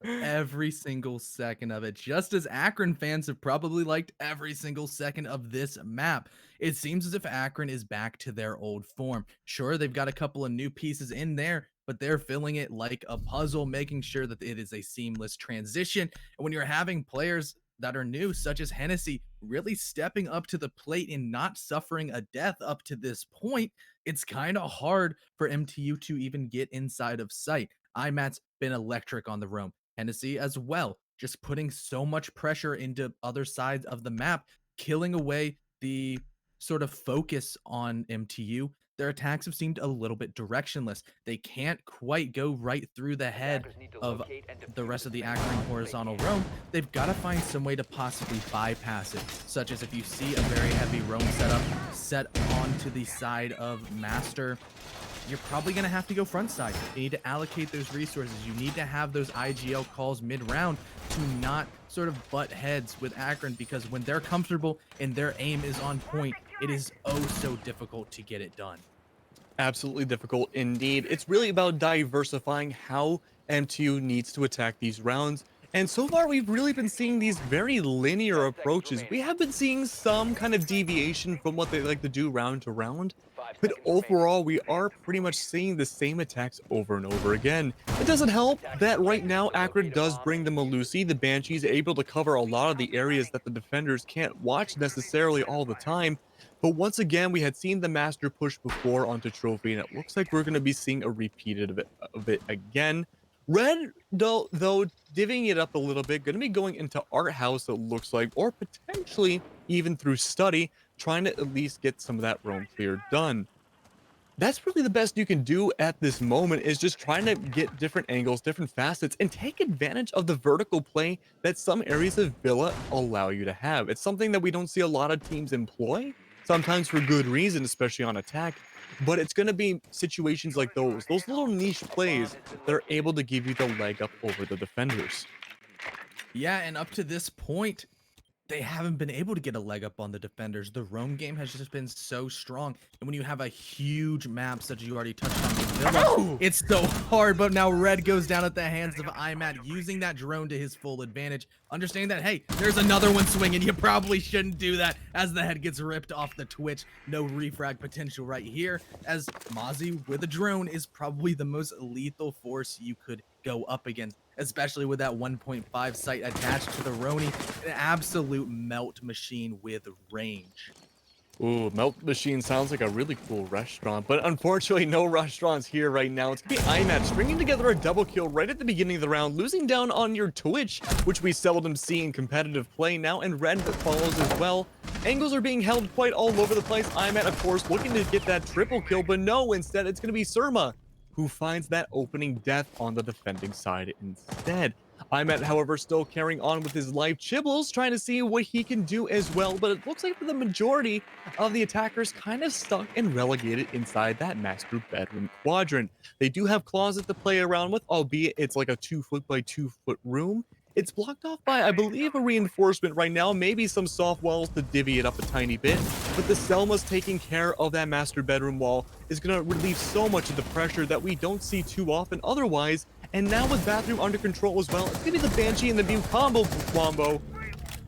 Every single second of it. Just as Akron fans have probably liked every single second of this map. It seems as if Akron is back to their old form. Sure, they've got a couple of new pieces in there, but they're filling it like a puzzle, making sure that it is a seamless transition. And when you're having players that are new, such as Hennessy, really stepping up to the plate and not suffering a death up to this point, it's kind of hard for MTU to even get inside of sight. IMAT's been electric on the roam. Hennessy as well, just putting so much pressure into other sides of the map, killing away the sort of focus on MTU. Their attacks have seemed a little bit directionless. They can't quite go right through the head of the rest of the Akron horizontal roam. They've got to find some way to possibly bypass it, such as if you see a very heavy roam setup set onto the side of Master, you're probably going to have to go front side. You need to allocate those resources. You need to have those IGL calls mid-round to not sort of butt heads with Akron, because when they're comfortable and their aim is on point, it is oh so difficult to get it done. Absolutely difficult indeed. It's really about diversifying how MTU needs to attack these rounds. And so far, we've really been seeing these very linear approaches. We have been seeing some kind of deviation from what they like to do round to round. But overall, we are pretty much seeing the same attacks over and over again. It doesn't help that right now, Akron does bring the Malusi. The Banshees are able to cover a lot of the areas that the defenders can't watch necessarily all the time. But once again, we had seen the Master push before onto Trophy, and it looks like we're going to be seeing a repeat of it again. Red, though, divvying it up a little bit, going to be going into Art House, it looks like, or potentially even through Study, trying to at least get some of that roam clear done. That's really the best you can do at this moment, is just trying to get different angles, different facets, and take advantage of the vertical play that some areas of Villa allow you to have. It's something that we don't see a lot of teams employ, sometimes for good reason, especially on attack. But it's going to be situations like those little niche plays that are able to give you the leg up over the defenders. Yeah, and up to this point, they haven't been able to get a leg up on the defenders. The roam game has just been so strong. And when you have a huge map, such as you already touched on with Villa, it's so hard. But now Red goes down at the hands of IMAT, using that drone to his full advantage. Understanding that, hey, there's another one swinging. You probably shouldn't do that as the head gets ripped off the Twitch. No refrag potential right here, as Mozzie with a drone is probably the most lethal force you could go up against, especially with that 1.5 sight attached to the Roni. An absolute melt machine with range. Ooh, Melt Machine sounds like a really cool restaurant, but unfortunately no restaurants here right now. It's gonna be IMAT stringing together a double kill right at the beginning of the round, losing down on your Twitch, which we seldom see in competitive play now, and Red follows as well. Angles are being held quite all over the place. IMAT, of course, looking to get that triple kill, but no, instead it's gonna be Surma who finds that opening death on the defending side instead. IMAT, however, still carrying on with his life. Chibbles trying to see what he can do as well, but it looks like for the majority of the attackers kind of stuck and relegated inside that master bedroom quadrant. They do have closet to play around with, albeit it's like a 2-foot by 2-foot room. It's blocked off by, I believe, a reinforcement right now, maybe some soft walls to divvy it up a tiny bit, but the Selma's taking care of that master bedroom wall is going to relieve so much of the pressure that we don't see too often otherwise. And now with bathroom under control as well, it's going to be the Banshee and the Mew combo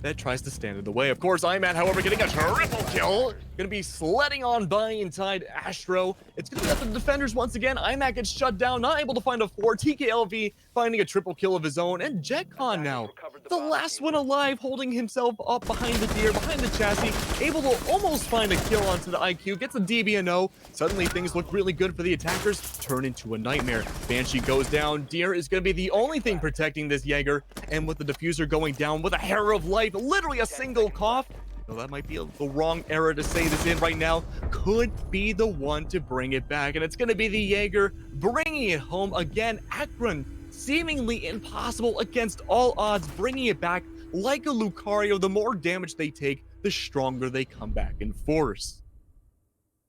that tries to stand in the way. Of course, IMAT, however, getting a triple kill. Going to be sledding on by inside Astro. It's going to be up to the defenders once again. IMAT gets shut down, not able to find a 4. TKLV finding a triple kill of his own. And JetCon now, the last one alive, holding himself up behind the deer, behind the chassis, able to almost find a kill onto the IQ, gets a DBNO. Suddenly, things look really good for the attackers, turn into a nightmare. Banshee goes down. Deer is going to be the only thing protecting this Jaeger. And with the diffuser going down with a hair of life, literally a single cough, though that might be the wrong era to say this in right now, could be the one to bring it back. And it's going to be the Jaeger bringing it home again. Akron, seemingly impossible against all odds, bringing it back like a Lucario. The more damage they take, the stronger they come back in force.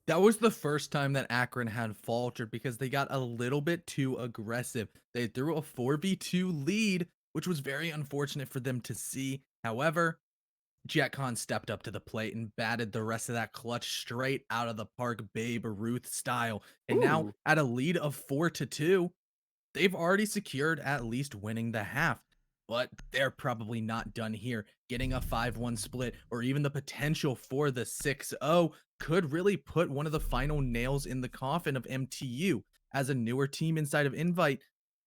That was the first time that Akron had faltered because they got a little bit too aggressive. They threw a 4v2 lead, which was very unfortunate for them to see. However, JetCon stepped up to the plate and batted the rest of that clutch straight out of the park, Babe Ruth style. And now Ooh. at a lead of 4-2, they've already secured at least winning the half. But they're probably not done here. Getting a 5-1 split or even the potential for the 6-0 could really put one of the final nails in the coffin of MTU. As a newer team inside of Invite,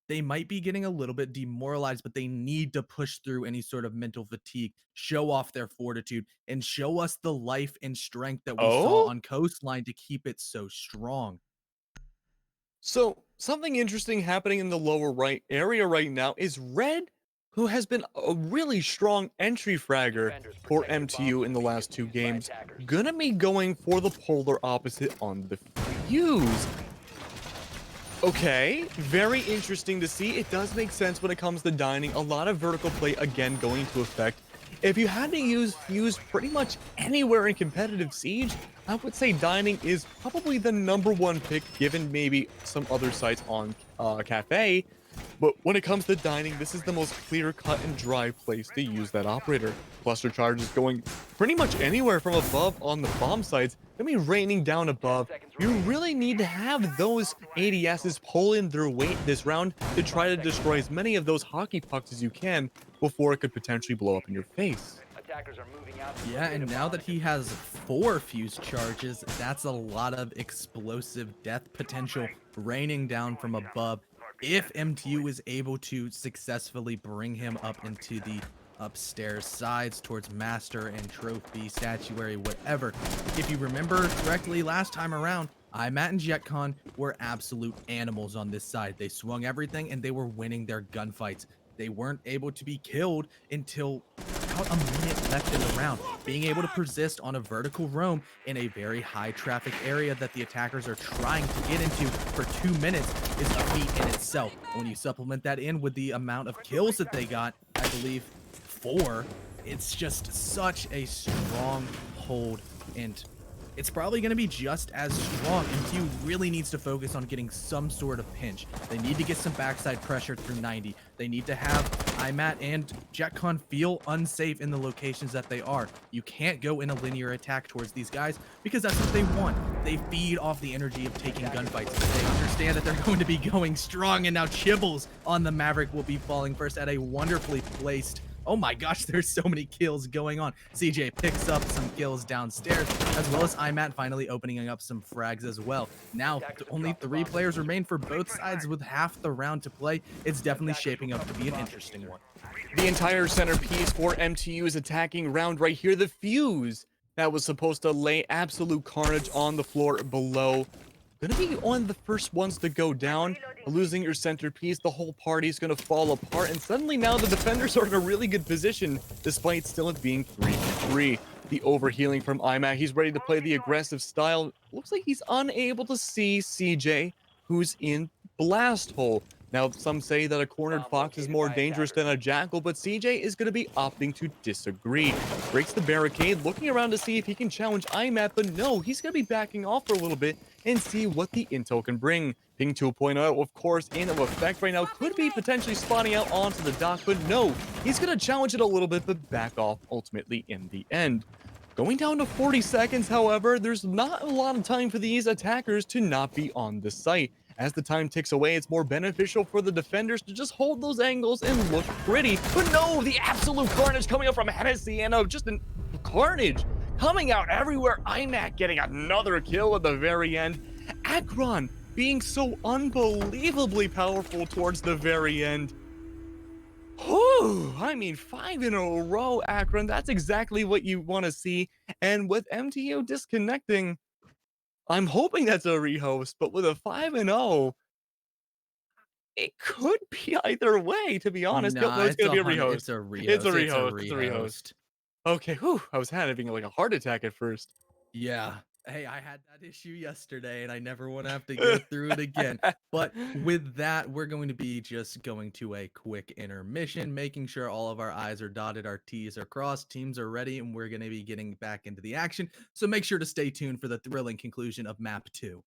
they might be getting a little bit demoralized, but they need to push through any sort of mental fatigue, show off their fortitude, and show us the life and strength that we saw on Coastline to keep it so strong. So something interesting happening in the lower right area right now is Red, who has been a really strong entry fragger for MTU in the last 2 games, gonna be going for the polar opposite on the fuse. Okay, very interesting to see. It does make sense when it comes to dining. A lot of vertical play again going into effect. If you had to use fuse pretty much anywhere in competitive Siege, I would say dining is probably the #1 pick, given maybe some other sites on Cafe. But when it comes to dining, this is the most clear-cut and dry place to use that operator. Cluster charges going pretty much anywhere from above on the bomb sites. Gonna be raining down above. You really need to have those ADSs pull in their weight this round to try to destroy as many of those hockey pucks as you can before it could potentially blow up in your face. Yeah, and now that he has 4 fuse charges, that's a lot of explosive death potential raining down from above. If MTU is able to successfully bring him up into the upstairs sides towards master and trophy, statuary, whatever. If you remember correctly last time around, IMAT and JetCon were absolute animals on this side. They swung everything and they were winning their gunfights. They weren't able to be killed until about a minute left in the round. Being able to persist on a vertical roam in a very high traffic area that the attackers are trying to get into for 2 minutes is a feat in itself. When you supplement that in with the amount of kills that they got, I believe 4, it's just such a strong hold, and it's probably going to be just as strong. MTU really needs to focus on getting some sort of pinch. They need to get some backside pressure through 90. They need to have IMAT and JetCon feel unsafe in the locations that they are. You can't go in a linear attack towards these guys because that's what they want. They feed off the energy of taking gunfights. They understand that they're going to be going strong, and now Chibbles on the Maverick will be falling first at a wonderfully placed. Oh my gosh, there's so many kills going on. CJ picks up some kills downstairs, as well as IMAT finally opening up some frags as well. Now, only 3 players remain for both sides with half the round to play. It's definitely shaping up to be an interesting one. The entire centerpiece for MTU's attacking round right here, the fuse that was supposed to lay absolute carnage on the floor below. Gonna be one of the first ones to go down. Losing your centerpiece, the whole party's gonna fall apart, and suddenly now the defenders are in a really good position, despite still it being 3v3. The overhealing from IMAC, he's ready to play the aggressive style. Looks like he's unable to see CJ, who's in blast hole. Now, some say that a cornered fox is more dangerous than a jackal, but CJ is going to be opting to disagree. Breaks the barricade, looking around to see if he can challenge IMAT, but no, he's going to be backing off for a little bit and see what the intel can bring. Ping 2.0, of course, in effect right now, could be potentially spawning out onto the dock, but no, he's going to challenge it a little bit, but back off ultimately in the end. Going down to 40 seconds, however, there's not a lot of time for these attackers to not be on the site. As the time ticks away, it's more beneficial for the defenders to just hold those angles and look pretty. But no, the absolute carnage coming up from Hennessy, and just an carnage coming out everywhere. IMAC getting another kill at the very end. Akron being so unbelievably powerful towards the very end. Whew, I mean, 5 in a row, Akron. That's exactly what you want to see. And with MTU disconnecting, I'm hoping that's a rehost, but with a 5-0, it could be either way, to be honest. Nah, No, it's going to be a rehost. It's a rehost. It's a rehost. It's a rehost. Okay, whew, I was having like a heart attack at first. Yeah. Hey, I had that issue yesterday, and I never want to have to go through it again. But with that, we're going to be just going to a quick intermission, making sure all of our I's are dotted, our T's are crossed, teams are ready, and we're going to be getting back into the action. So make sure to stay tuned for the thrilling conclusion of Map 2.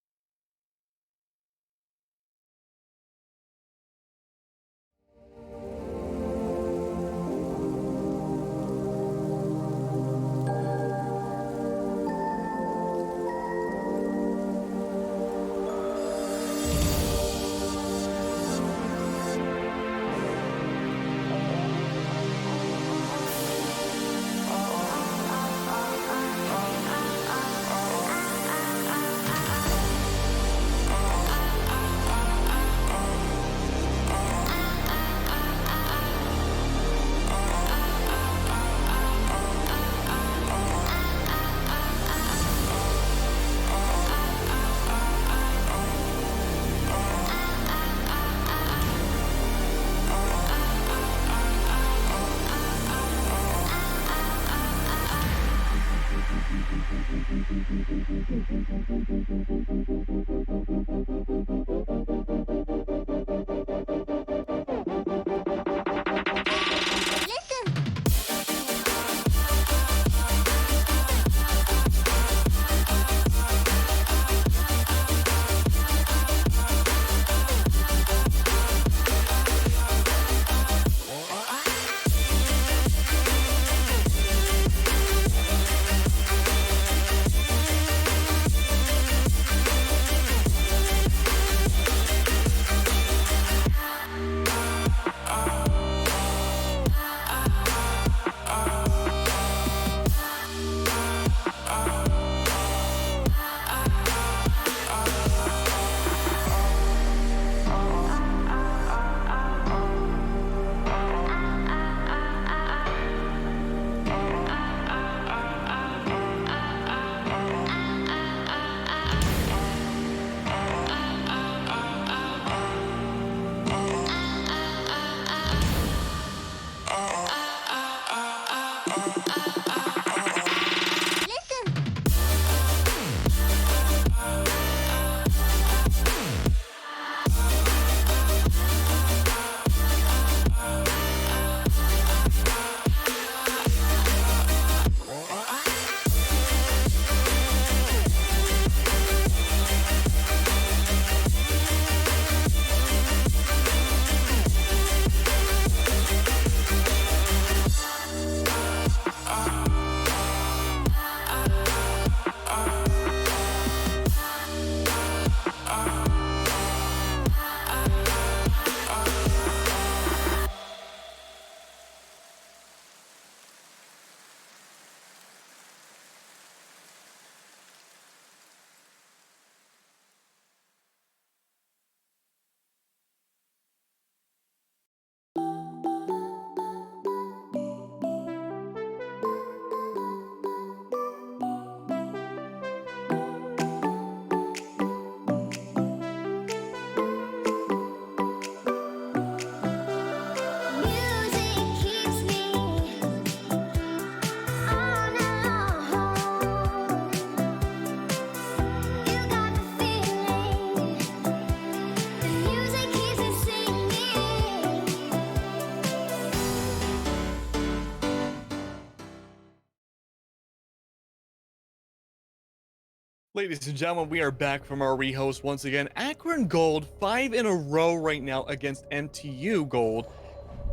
Ladies and gentlemen, we are back from our rehost once again. Akron Gold, 5 in a row right now against MTU Gold.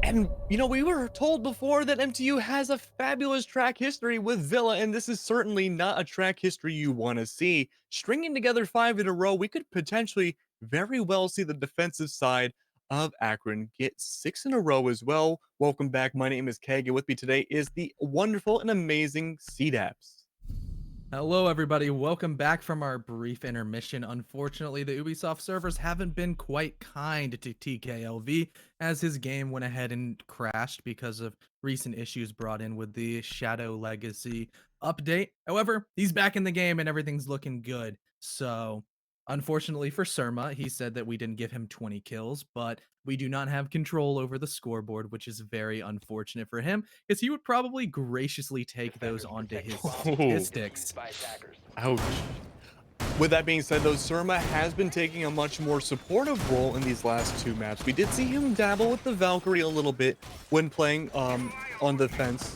And, we were told before that MTU has a fabulous track history with Villa, and this is certainly not a track history you want to see. Stringing together 5 in a row, we could potentially very well see the defensive side of Akron get 6 in a row as well. Welcome back. My name is Keg, and with me today is the wonderful and amazing CDAPS. Hello, everybody. Welcome back from our brief intermission. Unfortunately, the Ubisoft servers haven't been quite kind to TKLV as his game went ahead and crashed because of recent issues brought in with the Shadow Legacy update. However, he's back in the game and everything's looking good. So, unfortunately for Surma, he said that we didn't give him 20 kills, but we do not have control over the scoreboard, which is very unfortunate for him because he would probably graciously take those onto his statistics. Ouch. With that being said, though, Surma has been taking a much more supportive role in these last 2 maps. We did see him dabble with the Valkyrie a little bit when playing on the fence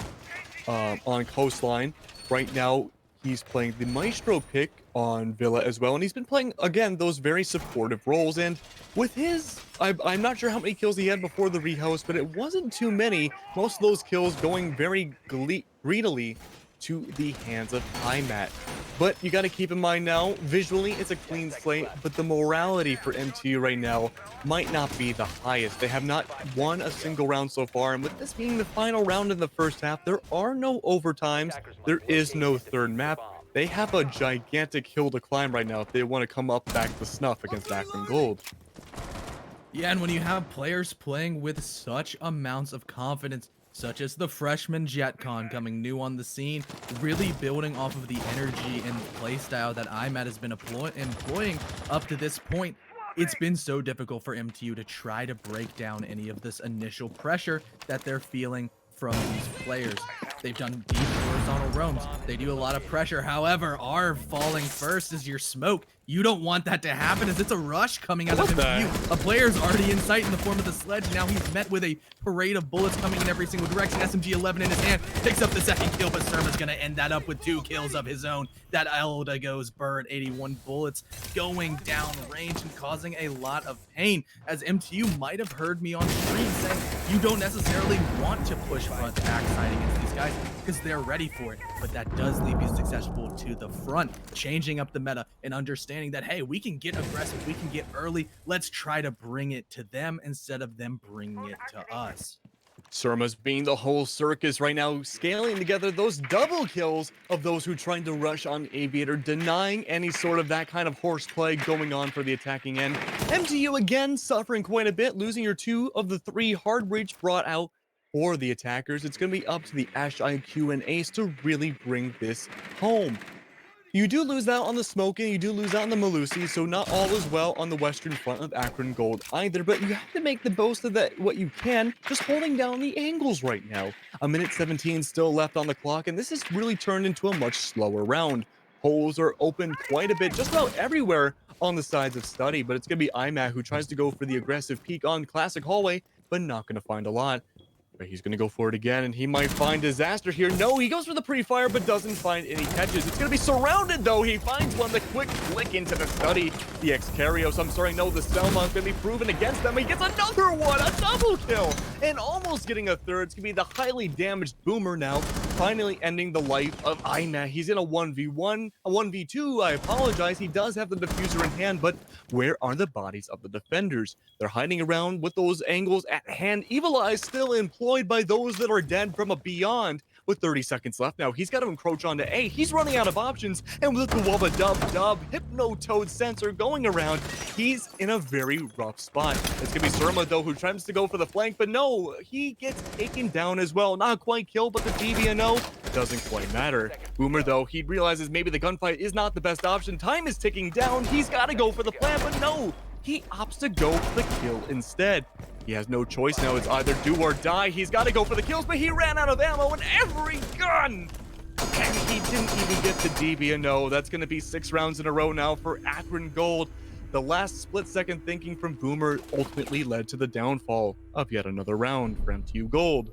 on Coastline. Right now, he's playing the Maestro pick on Villa as well, and he's been playing, again, those very supportive roles. And with his, I'm not sure how many kills he had before the rehost, but it wasn't too many. Most of those kills going very greedily to the hands of IMAT. But you got to keep in mind now, visually, it's a clean slate, but the morality for MTU right now might not be the highest. They have not won a single round so far, and with this being the final round in the first half, there are no overtimes. There is no third map. They have a gigantic hill to climb right now if they want to come up back to snuff against Akron Gold. Yeah, and when you have players playing with such amounts of confidence, such as the freshman JetCon coming new on the scene, really building off of the energy and playstyle that IMAT has been employing up to this point, it's been so difficult for MTU to try to break down any of this initial pressure that they're feeling from these players. They've done deep horizontal roams. They do a lot of pressure. However, our falling first is your smoke. You don't want that to happen as it's a rush coming out of MTU. A player's already in sight in the form of the sledge. Now he's met with a parade of bullets coming in every single direction. SMG-11 in his hand. Picks up the second kill, but Surma's going to end that up with 2 kills of his own. That Elda goes burnt. 81 bullets going down range and causing a lot of pain, as MTU might have heard me on stream saying you don't necessarily want to push front to backside against these guys because they're ready for it, but that does leave you successful to the front, changing up the meta and understanding that, hey, we can get aggressive, we can get early, let's try to bring it to them instead of them bringing it to us. Surma's being the whole circus right now, scaling together those double kills of those who trying to rush on Aviator, denying any sort of that kind of horseplay going on for the attacking end. MTU again suffering quite a bit, losing your 2 of the 3 hard breach brought out for the attackers. It's going to be up to the Ash IQ and Ace to really bring this home. You do lose out on the Smoking, you do lose out on the Malusi, so not all is well on the western front of Akron Gold either, but you have to make the most of that what you can, just holding down the angles right now. A minute 17 still left on the clock, and this has really turned into a much slower round. Holes are open quite a bit, just about everywhere on the sides of Study, but it's going to be IMAT who tries to go for the aggressive peek on Classic Hallway, but not going to find a lot. But he's going to go for it again, and he might find disaster here. No, he goes for the pre-fire, but doesn't find any catches. It's going to be surrounded, though. He finds one, the quick flick into the Study. The Excarios, I'm sorry, no, the Selma is going to be proven against them. He gets another one, a double kill, and almost getting a third. It's going to be the highly damaged Boomer now, finally ending the life of IMAT. He's in a 1v1, a 1v2, I apologize. He does have the diffuser in hand, but where are the bodies of the defenders? They're hiding around with those angles at hand. Evil Eye still employed by those that are dead from a beyond. With 30 seconds left now, he's got to encroach onto A. He's running out of options, and with the Wubba Dub Hypno-Toad sensor going around, he's in a very rough spot. It's gonna be Surma, though, who tries to go for the flank, but no, he gets taken down as well. Not quite killed, but the DBNO doesn't quite matter. Boomer, though, he realizes maybe the gunfight is not the best option. Time is ticking down. He's got to go for the plant, but no, he opts to go for the kill instead. He has no choice now. It's either do or die. He's got to go for the kills, but he ran out of ammo in every gun. And he didn't even get the DBNO. That's going to be 6 rounds in a row now for Akron Gold. The last split-second thinking from Boomer ultimately led to the downfall of yet another round for MTU Gold.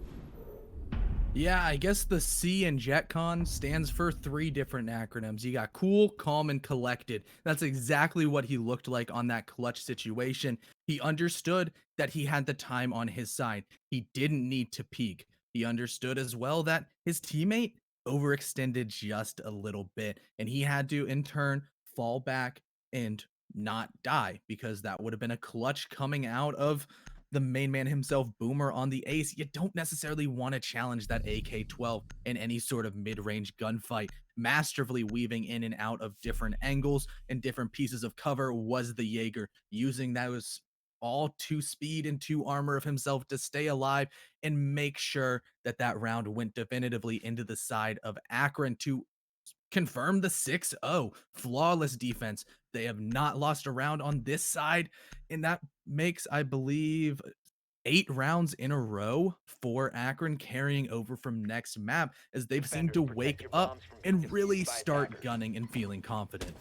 Yeah, I guess the C in JetCon stands for 3 different acronyms. You got cool, calm, and collected. That's exactly what he looked like on that clutch situation. He understood that he had the time on his side. He didn't need to peak. He understood as well that his teammate overextended just a little bit, and he had to, in turn, fall back and not die because that would have been a clutch coming out of the main man himself, Boomer, on the ace. You don't necessarily want to challenge that AK-12 in any sort of mid-range gunfight. Masterfully weaving in and out of different angles and different pieces of cover was the Jaeger, using those all 2 speed and 2 armor of himself to stay alive and make sure that that round went definitively into the side of Akron to confirm the 6-0. Flawless defense. They have not lost a round on this side, and that makes, I believe, 8 rounds in a row for Akron, carrying over from next map as they've seemed to wake up and really start gunning and feeling confident.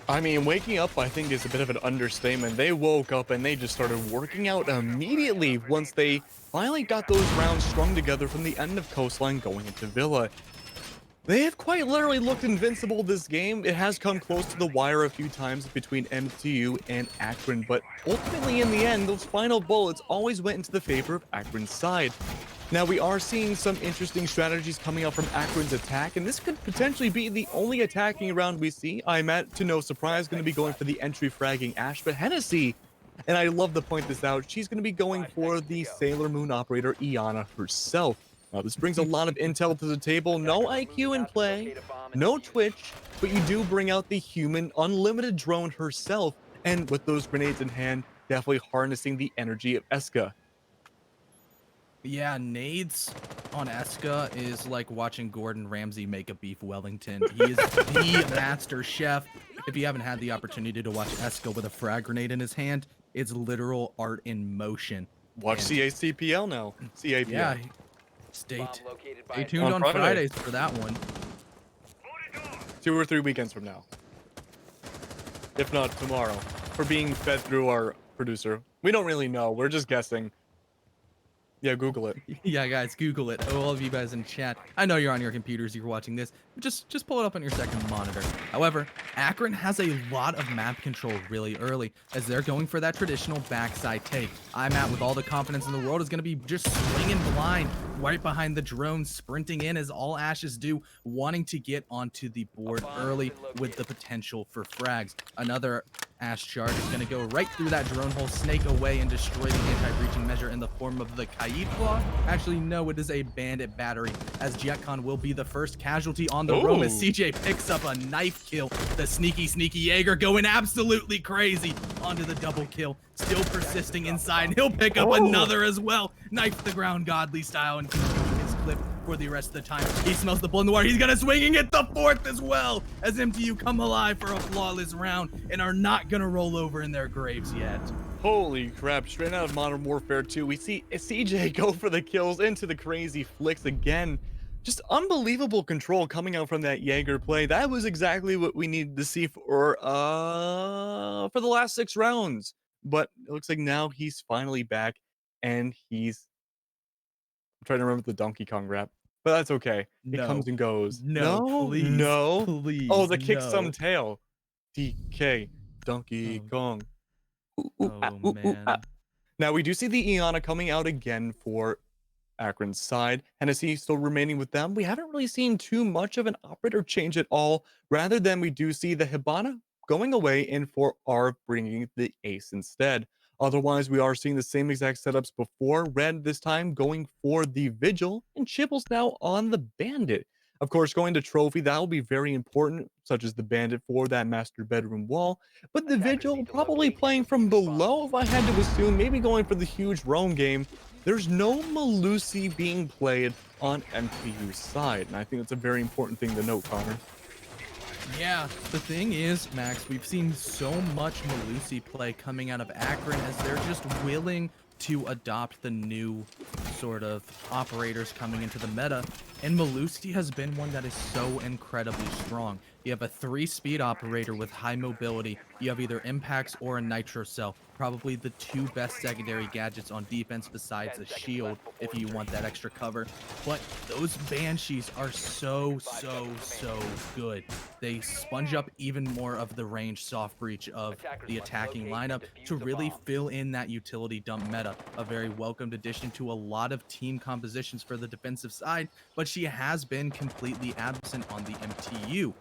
I mean, waking up, I think, is a bit of an understatement. They woke up and they just started working out immediately once they finally got those rounds strung together from the end of Coastline going into Villa. They have quite literally looked invincible this game. It has come close to the wire a few times between MTU and Akron, but ultimately in the end, those final bullets always went into the favor of Akron's side. Now, we are seeing some interesting strategies coming out from Akron's attack, and this could potentially be the only attacking round we see. I'm to no surprise, going to be going for the entry fragging Ash, but Hennessy, and I love to point this out, she's going to be going for the Sailor Moon operator, Iana herself. Now, this brings a lot of intel to the table. No IQ in play, no Twitch, but you do bring out the human unlimited drone herself, and with those grenades in hand, definitely harnessing the energy of Eska. Yeah, nades on Eska is like watching Gordon Ramsay make a beef Wellington. He is the master chef. If you haven't had the opportunity to watch Eska with a frag grenade in his hand, it's literal art in motion. Watch CACPL now. CAPL. Yeah, stay tuned on Fridays for that one. 2 or 3 weekends from now. If not tomorrow. We're being fed through our producer. We don't really know. We're just guessing. Yeah, Google it. Yeah, guys, Google it. All of you guys in chat. I know you're on your computers, you're watching this. Just pull it up on your second monitor. However, Akron has a lot of map control really early as they're going for that traditional backside take. IMAT, with all the confidence in the world, is going to be just swinging blind right behind the drone, sprinting in as all Ashes do, wanting to get onto the board early with the potential for frags. Another Ash charge is going to go right through that drone hole, snake away, and destroy the anti-breaching measure in the form of the Kaid Claw. Actually, no, it is a bandit battery, as JetCon will be the first casualty on the roam as CJ picks up a knife kill. The sneaky Jaeger going absolutely crazy onto the double kill. Still persisting inside. He'll pick up another as well. Knife the ground godly style and continuing his clip for the rest of the time. He smells the blood in the water. He's gonna swing and get the 4th as well as MTU come alive for a flawless round and are not gonna roll over in their graves yet. Holy crap, straight out of Modern Warfare 2, we see CJ go for the kills into the crazy flicks again. Just unbelievable control coming out from that Jaeger play. That was exactly what we needed to see for the last 6 rounds. But it looks like now he's finally back, and I'm trying to remember the Donkey Kong rap, but that's okay. It comes and goes. No, please, please. Oh, the kick some tail. DK, Donkey Kong. Man. Now we do see the Iana coming out again for Akron's side. Hennessy still remaining with them. We haven't really seen too much of an operator change at all. Rather than we do see the Hibana going away and for R bringing the ace instead. Otherwise, we are seeing the same exact setups before. Red this time going for the Vigil, and Chipple's now on the Bandit. Of course, going to Trophy, that will be very important, such as the Bandit for that master bedroom wall. But the Vigil probably playing from below, if I had to assume, maybe going for the huge roam game. There's no Malusi being played on MTU's side, and I think that's a very important thing to note, Connor. Yeah, the thing is, Max, we've seen so much Malusi play coming out of Akron as they're just willing to adopt the new sort of operators coming into the meta, and Malusi has been one that is so incredibly strong. You have a 3-speed operator with high mobility. You have either impacts or a nitro cell. Probably the two best secondary gadgets on defense besides a shield if you want that extra cover. But those banshees are so good. They sponge up even more of the range soft breach of the attacking lineup to really fill in that utility dump meta. A very welcomed addition to a lot of team compositions for the defensive side, but she has been completely absent on the MTU.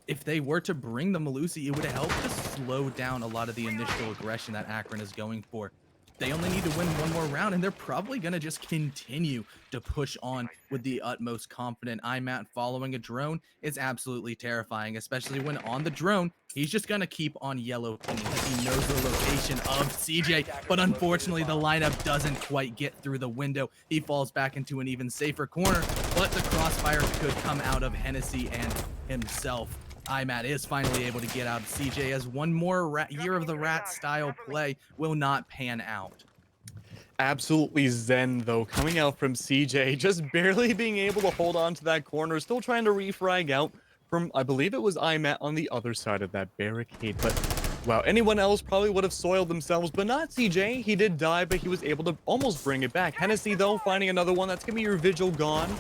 If they were to bring the Malusi, it would help to slow down a lot of the initial aggression that Akron is going for. They only need to win one more round, and they're probably going to just continue to push on with the utmost confident. IMAT following a drone is absolutely terrifying, especially when on the drone, he's just going to keep on yellow pinging because he knows the location of CJ. But unfortunately, the lineup doesn't quite get through the window. He falls back into an even safer corner, but the crossfire could come out of Hennessy and himself. IMAT is finally able to get out of CJ as one more year of the rat style play will not pan out. Absolutely zen, though, coming out from CJ, just barely being able to hold on to that corner, still trying to refrag out from, I believe it was IMAT on the other side of that barricade. But, wow, anyone else probably would have soiled themselves, but not CJ. He did die, but he was able to almost bring it back. Hennessy, though, finding another one. That's going to be your Vigil gone.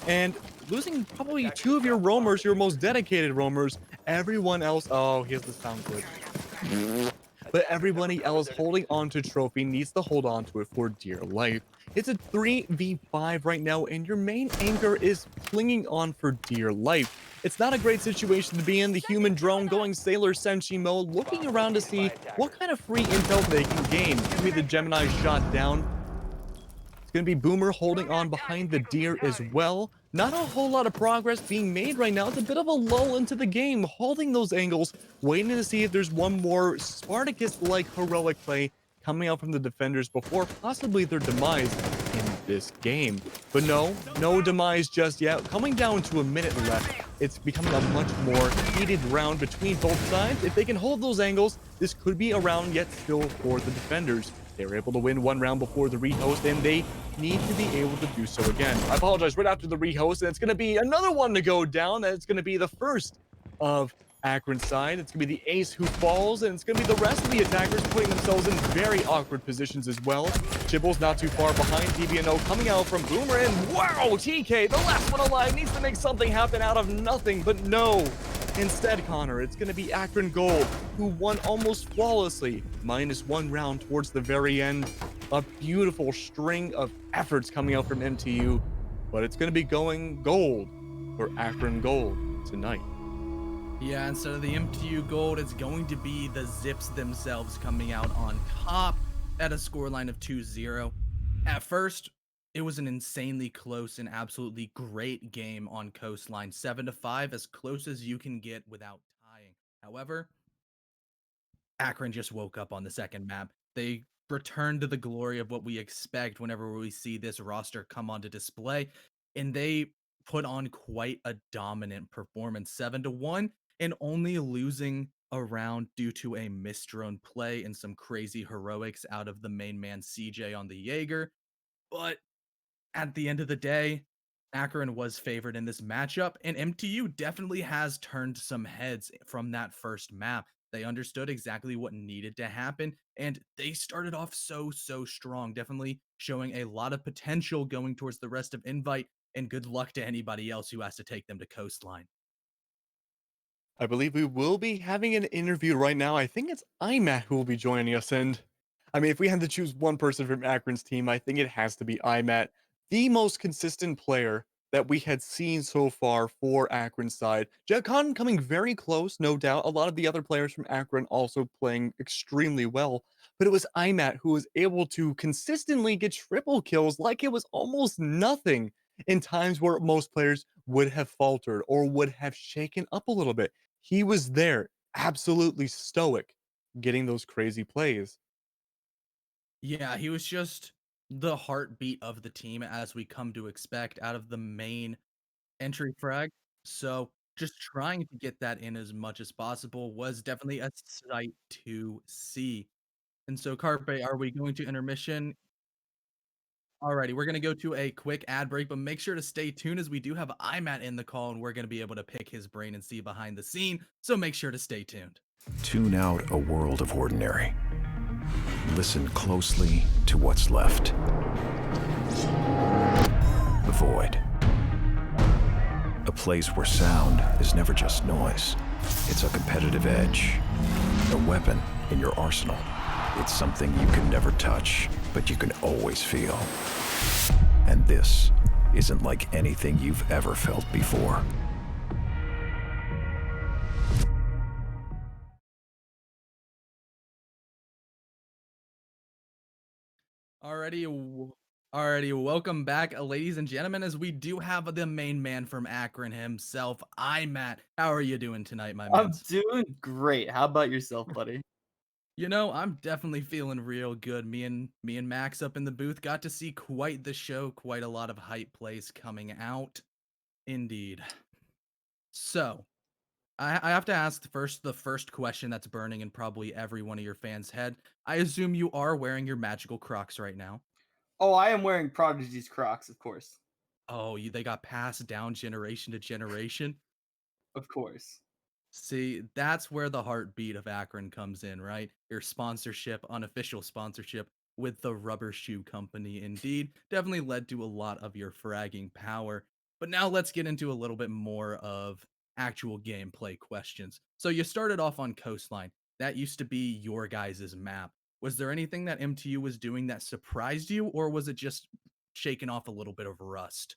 And losing probably two of your roamers, your most dedicated roamers. Everyone else, oh, he has the sound glitch. But everybody else holding on to trophy needs to hold on to it for dear life. It's a 3v5 right now, and your main anchor is clinging on for dear life. It's not a great situation to be in. The human drone going Sailor Senshi mode, looking around to see what kind of free intel they can gain. Maybe the Gemini shot down. It's going to be Boomer holding on behind the deer as well. Not a whole lot of progress being made right now. It's a bit of a lull into the game, holding those angles, waiting to see if there's one more Spartacus-like heroic play coming out from the defenders before possibly their demise in this game. But no demise just yet. Coming down to a minute left, it's becoming a much more heated round between both sides. If they can hold those angles, this could be a round yet still for the defenders. They were able to win one round before the rehost, and they need to be able to do so again. I apologize, right after the rehost, and it's going to be another one to go down. That's going to be the first of Akron's side. It's going to be the ace who falls, and it's going to be the rest of the attackers putting themselves in very awkward positions as well. Chibble's not too far behind. DBNO coming out from Boomer, and wow, TK, the last one alive, needs to make something happen out of nothing, but no. Instead, Connor, it's going to be Akron Gold, who won almost flawlessly, minus one round towards the very end. A beautiful string of efforts coming out from MTU, but it's going to be going gold for Akron Gold tonight. Yeah, instead of the MTU gold, it's going to be the Zips themselves coming out on top at a scoreline of 2-0. At first, it was an insanely close and absolutely great game on Coastline. 7-5, as close as you can get without tying. However, Akron just woke up on the second map. They returned to the glory of what we expect whenever we see this roster come onto display, and they put on quite a dominant performance, 7-1, and only losing a round due to a misdrone play and some crazy heroics out of the main man CJ on the Jaeger. But at the end of the day, Akron was favored in this matchup, and MTU definitely has turned some heads from that first map. They understood exactly what needed to happen, and they started off so strong, definitely showing a lot of potential going towards the rest of Invite, and good luck to anybody else who has to take them to Coastline. I believe we will be having an interview right now. I think it's IMAT who will be joining us. And I mean, if we had to choose one person from Akron's team, I think it has to be IMAT, the most consistent player that we had seen so far for Akron's side. Jetcon coming very close, no doubt. A lot of the other players from Akron also playing extremely well. But it was IMAT who was able to consistently get triple kills like it was almost nothing in times where most players would have faltered or would have shaken up a little bit. He was there, absolutely stoic, getting those crazy plays. Yeah, he was just the heartbeat of the team as we come to expect out of the main entry frag. So just trying to get that in as much as possible was definitely a sight to see. And so, Carpe, are we going to intermission? Alrighty, we're gonna go to a quick ad break, but make sure to stay tuned as we do have IMAT in the call, and we're gonna be able to pick his brain and see behind the scene. So make sure to stay tuned. Tune out a world of ordinary. Listen closely to what's left. The void. A place where sound is never just noise. It's a competitive edge. A weapon in your arsenal. It's something you can never touch, but you can always feel. And this isn't like anything you've ever felt before. Alrighty, welcome back, ladies and gentlemen, as we do have the main man from Akron himself, IMAT. How are you doing tonight, my I'm man? doing great. How about yourself, buddy? You know, I'm definitely feeling real good. Me and Max up in the booth got to see quite the show, quite a lot of hype plays coming out. Indeed. So, I have to ask the first question that's burning in probably every one of your fans' head. I assume you are wearing your magical Crocs right now. Oh, I am wearing Prodigy's Crocs, of course. Oh, they got passed down generation to generation. Of course. See, that's where the heartbeat of Akron comes in, right? Your sponsorship, unofficial sponsorship with the Rubber Shoe Company, indeed, definitely led to a lot of your fragging power. But now let's get into a little bit more of actual gameplay questions. So you started off on Coastline. That used to be your guys' map. Was there anything that MTU was doing that surprised you, or was it just shaking off a little bit of rust?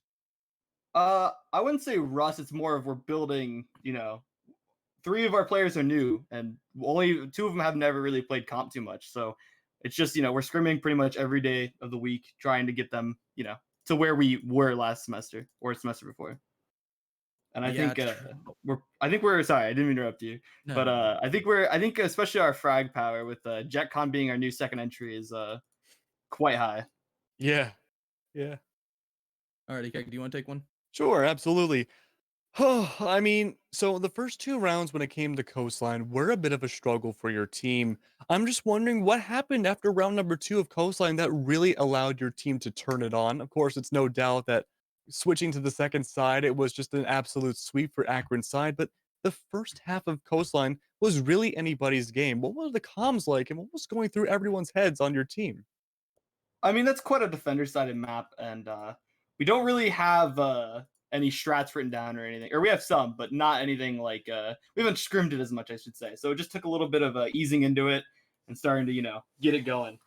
I wouldn't say rust. It's more of we're building. Three of our players are new, and only two of them have never really played comp too much. So it's just we're scrimming pretty much every day of the week, trying to get them to where we were last semester or semester before. And I Yeah, think true. we're sorry, I didn't interrupt you, No, but no, no. I think especially our frag power with JetCon being our new second entry is quite high. Yeah. Yeah. Alrighty, Keg, do you want to take one? Sure, absolutely. I mean, so the first two rounds when it came to Coastline were a bit of a struggle for your team. I'm just wondering what happened after round number two of Coastline that really allowed your team to turn it on. Of course, it's no doubt that switching to the second side, it was just an absolute sweep for Akron's side, but the first half of Coastline was really anybody's game. What were the comms like and what was going through everyone's heads on your team? I mean, that's quite a defender-sided map, and we don't really have any strats written down or anything. Or we have some, but not anything like we haven't scrimmed it as much, I should say. So it just took a little bit of easing into it and starting to get it going.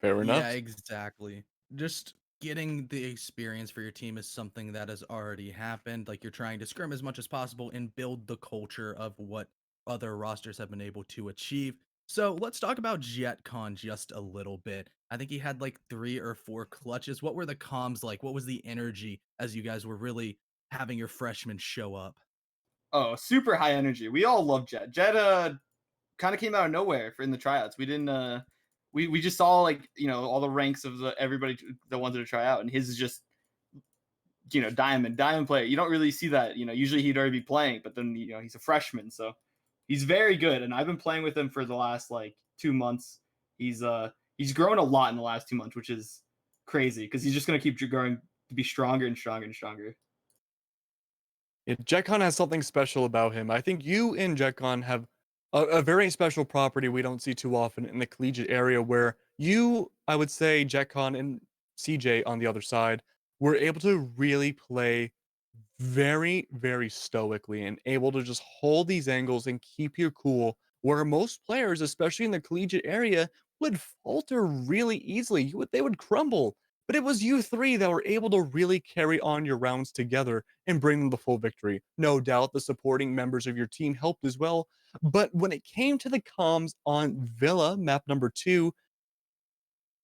Fair Yeah, enough. exactly. Just getting the experience for your team is something that has already happened. Like you're trying to scrim as much as possible and build the culture of what other rosters have been able to achieve. So let's talk about JetCon just a little bit. I think he had like 3 or 4 clutches. What were the comms like? What was the energy as you guys were really having your freshmen show up? Oh, super high energy. We all love Jet. Jet kind of came out of nowhere in the tryouts. We didn't we just saw like all the ranks of everybody that wanted to try out, and his is just diamond player. You don't really see that. Usually he'd already be playing, but then he's a freshman, so he's very good. And I've been playing with him for the last like 2 months. He's grown a lot in the last 2 months, which is crazy because he's just gonna keep growing to be stronger and stronger and stronger. Yeah, Jetcon has something special about him. I think you and Jetcon have a very special property we don't see too often in the collegiate area where you, I would say, Jetcon and CJ on the other side, were able to really play very, very stoically and able to just hold these angles and keep you cool. Where most players, especially in the collegiate area, would falter really easily. They would crumble. But it was you three that were able to really carry on your rounds together and bring them the full victory. No doubt the supporting members of your team helped as well. But when it came to the comms on Villa, map number two,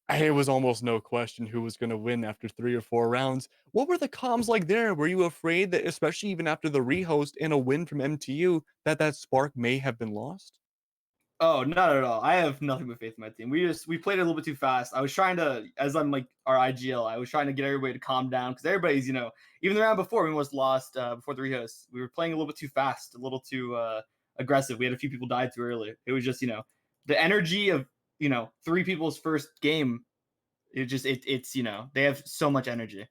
it was almost no question who was going to win after 3 or 4 rounds. What were the comms like there? Were you afraid that, especially even after the rehost and a win from MTU, that spark may have been lost? Oh, not at all. I have nothing but faith in my team. We played it a little bit too fast. I was trying to, as I'm like our IGL, I was trying to get everybody to calm down because everybody's, even the round before we almost lost before the rehost. We were playing a little bit too fast, a little too aggressive. We had a few people die too early. It was just, the energy of, three people's first game It's they have so much energy.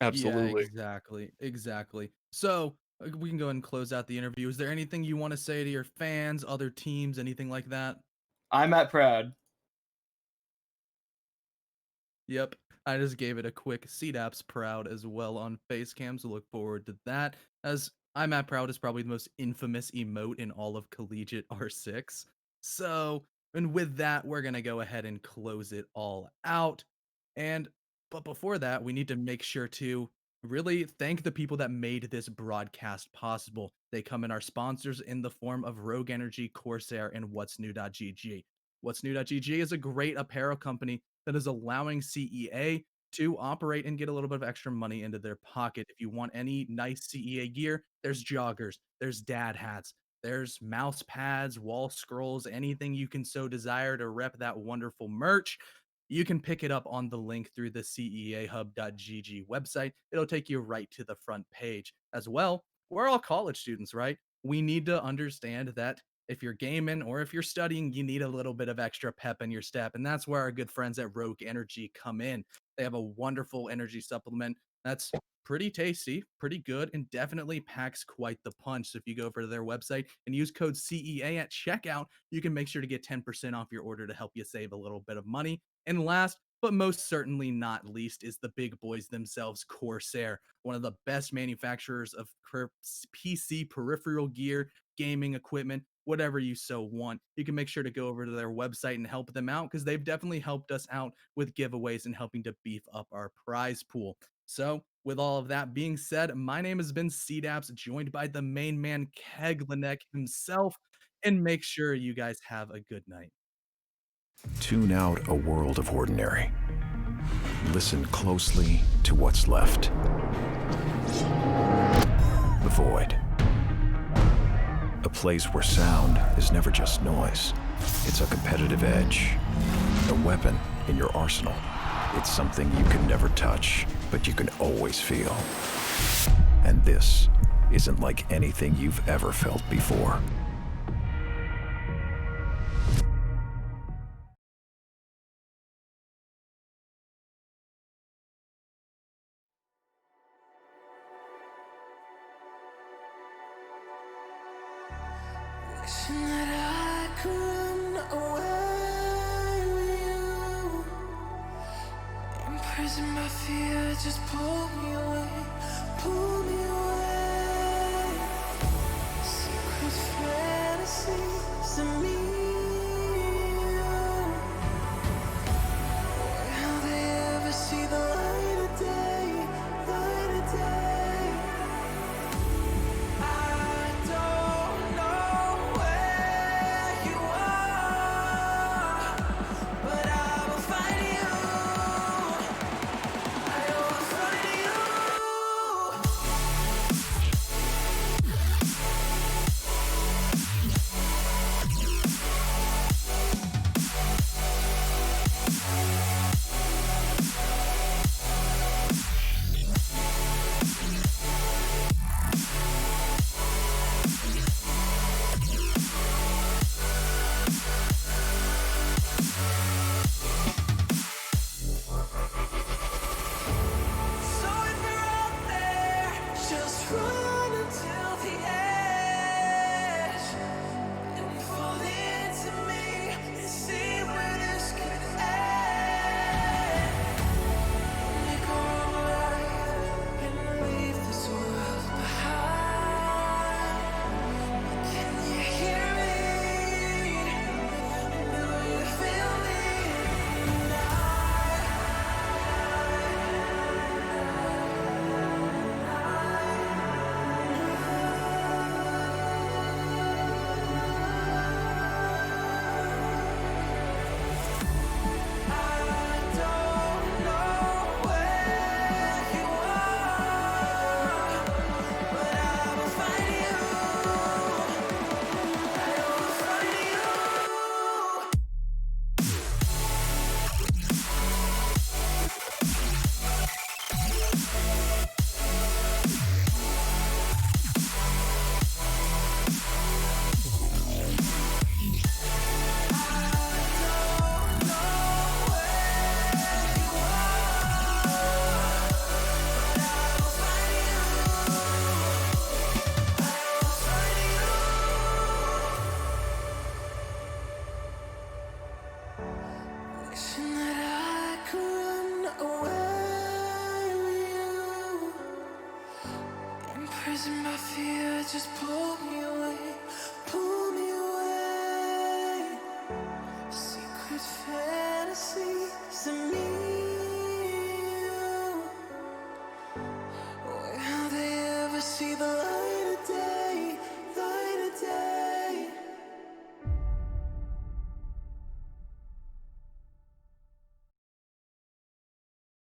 Yeah, Absolutely. exactly. Exactly. So we can go ahead and close out the interview. Is there anything you want to say to your fans, other teams, anything like that? I'm at proud. Yep. I just gave it a quick CDAP's proud as well on Facecam, so look forward to that. As I'm at proud is probably the most infamous emote in all of collegiate R6. So, and with that, we're gonna go ahead and close it all out. And but before that, we need to make sure to really thank the people that made this broadcast possible. They come in our sponsors in the form of Rogue Energy, Corsair, and What's New.gg. What's New.gg is a great apparel company that is allowing CEA to operate and get a little bit of extra money into their pocket. If you want any nice CEA gear, there's joggers, there's dad hats, there's mouse pads, wall scrolls, anything you can so desire to rep that wonderful merch. You can pick it up on the link through the ceahub.gg website. It'll take you right to the front page. As well, we're all college students, right? We need to understand that if you're gaming or if you're studying, you need a little bit of extra pep in your step. And that's where our good friends at Rogue Energy come in. They have a wonderful energy supplement that's pretty tasty, pretty good, and definitely packs quite the punch. So if you go over to their website and use code CEA at checkout, you can make sure to get 10% off your order to help you save a little bit of money. And last, but most certainly not least, is the big boys themselves, Corsair, one of the best manufacturers of PC peripheral gear, gaming equipment, whatever you so want. You can make sure to go over to their website and help them out because they've definitely helped us out with giveaways and helping to beef up our prize pool. So, with all of that being said, my name has been CDAPS, joined by the main man, Keglanek himself, and make sure you guys have a good night. Tune out a world of ordinary. Listen closely to what's left. The void. A place where sound is never just noise. It's a competitive edge. A weapon in your arsenal. It's something you can never touch, but you can always feel. And this isn't like anything you've ever felt before. Wishing that I could run away with you. Imprisoned by fear, just pull me away, pull me away. Secret fantasies of me. Will they ever see the light of day, light of day? I don't know where you are, but I will find you. I will find you. So if you're out there, just run until the edge and fall into me and see where this could end. Make our own life and leave this world behind. Can you hear me? Do you feel me? Prison my fear just pulled me away.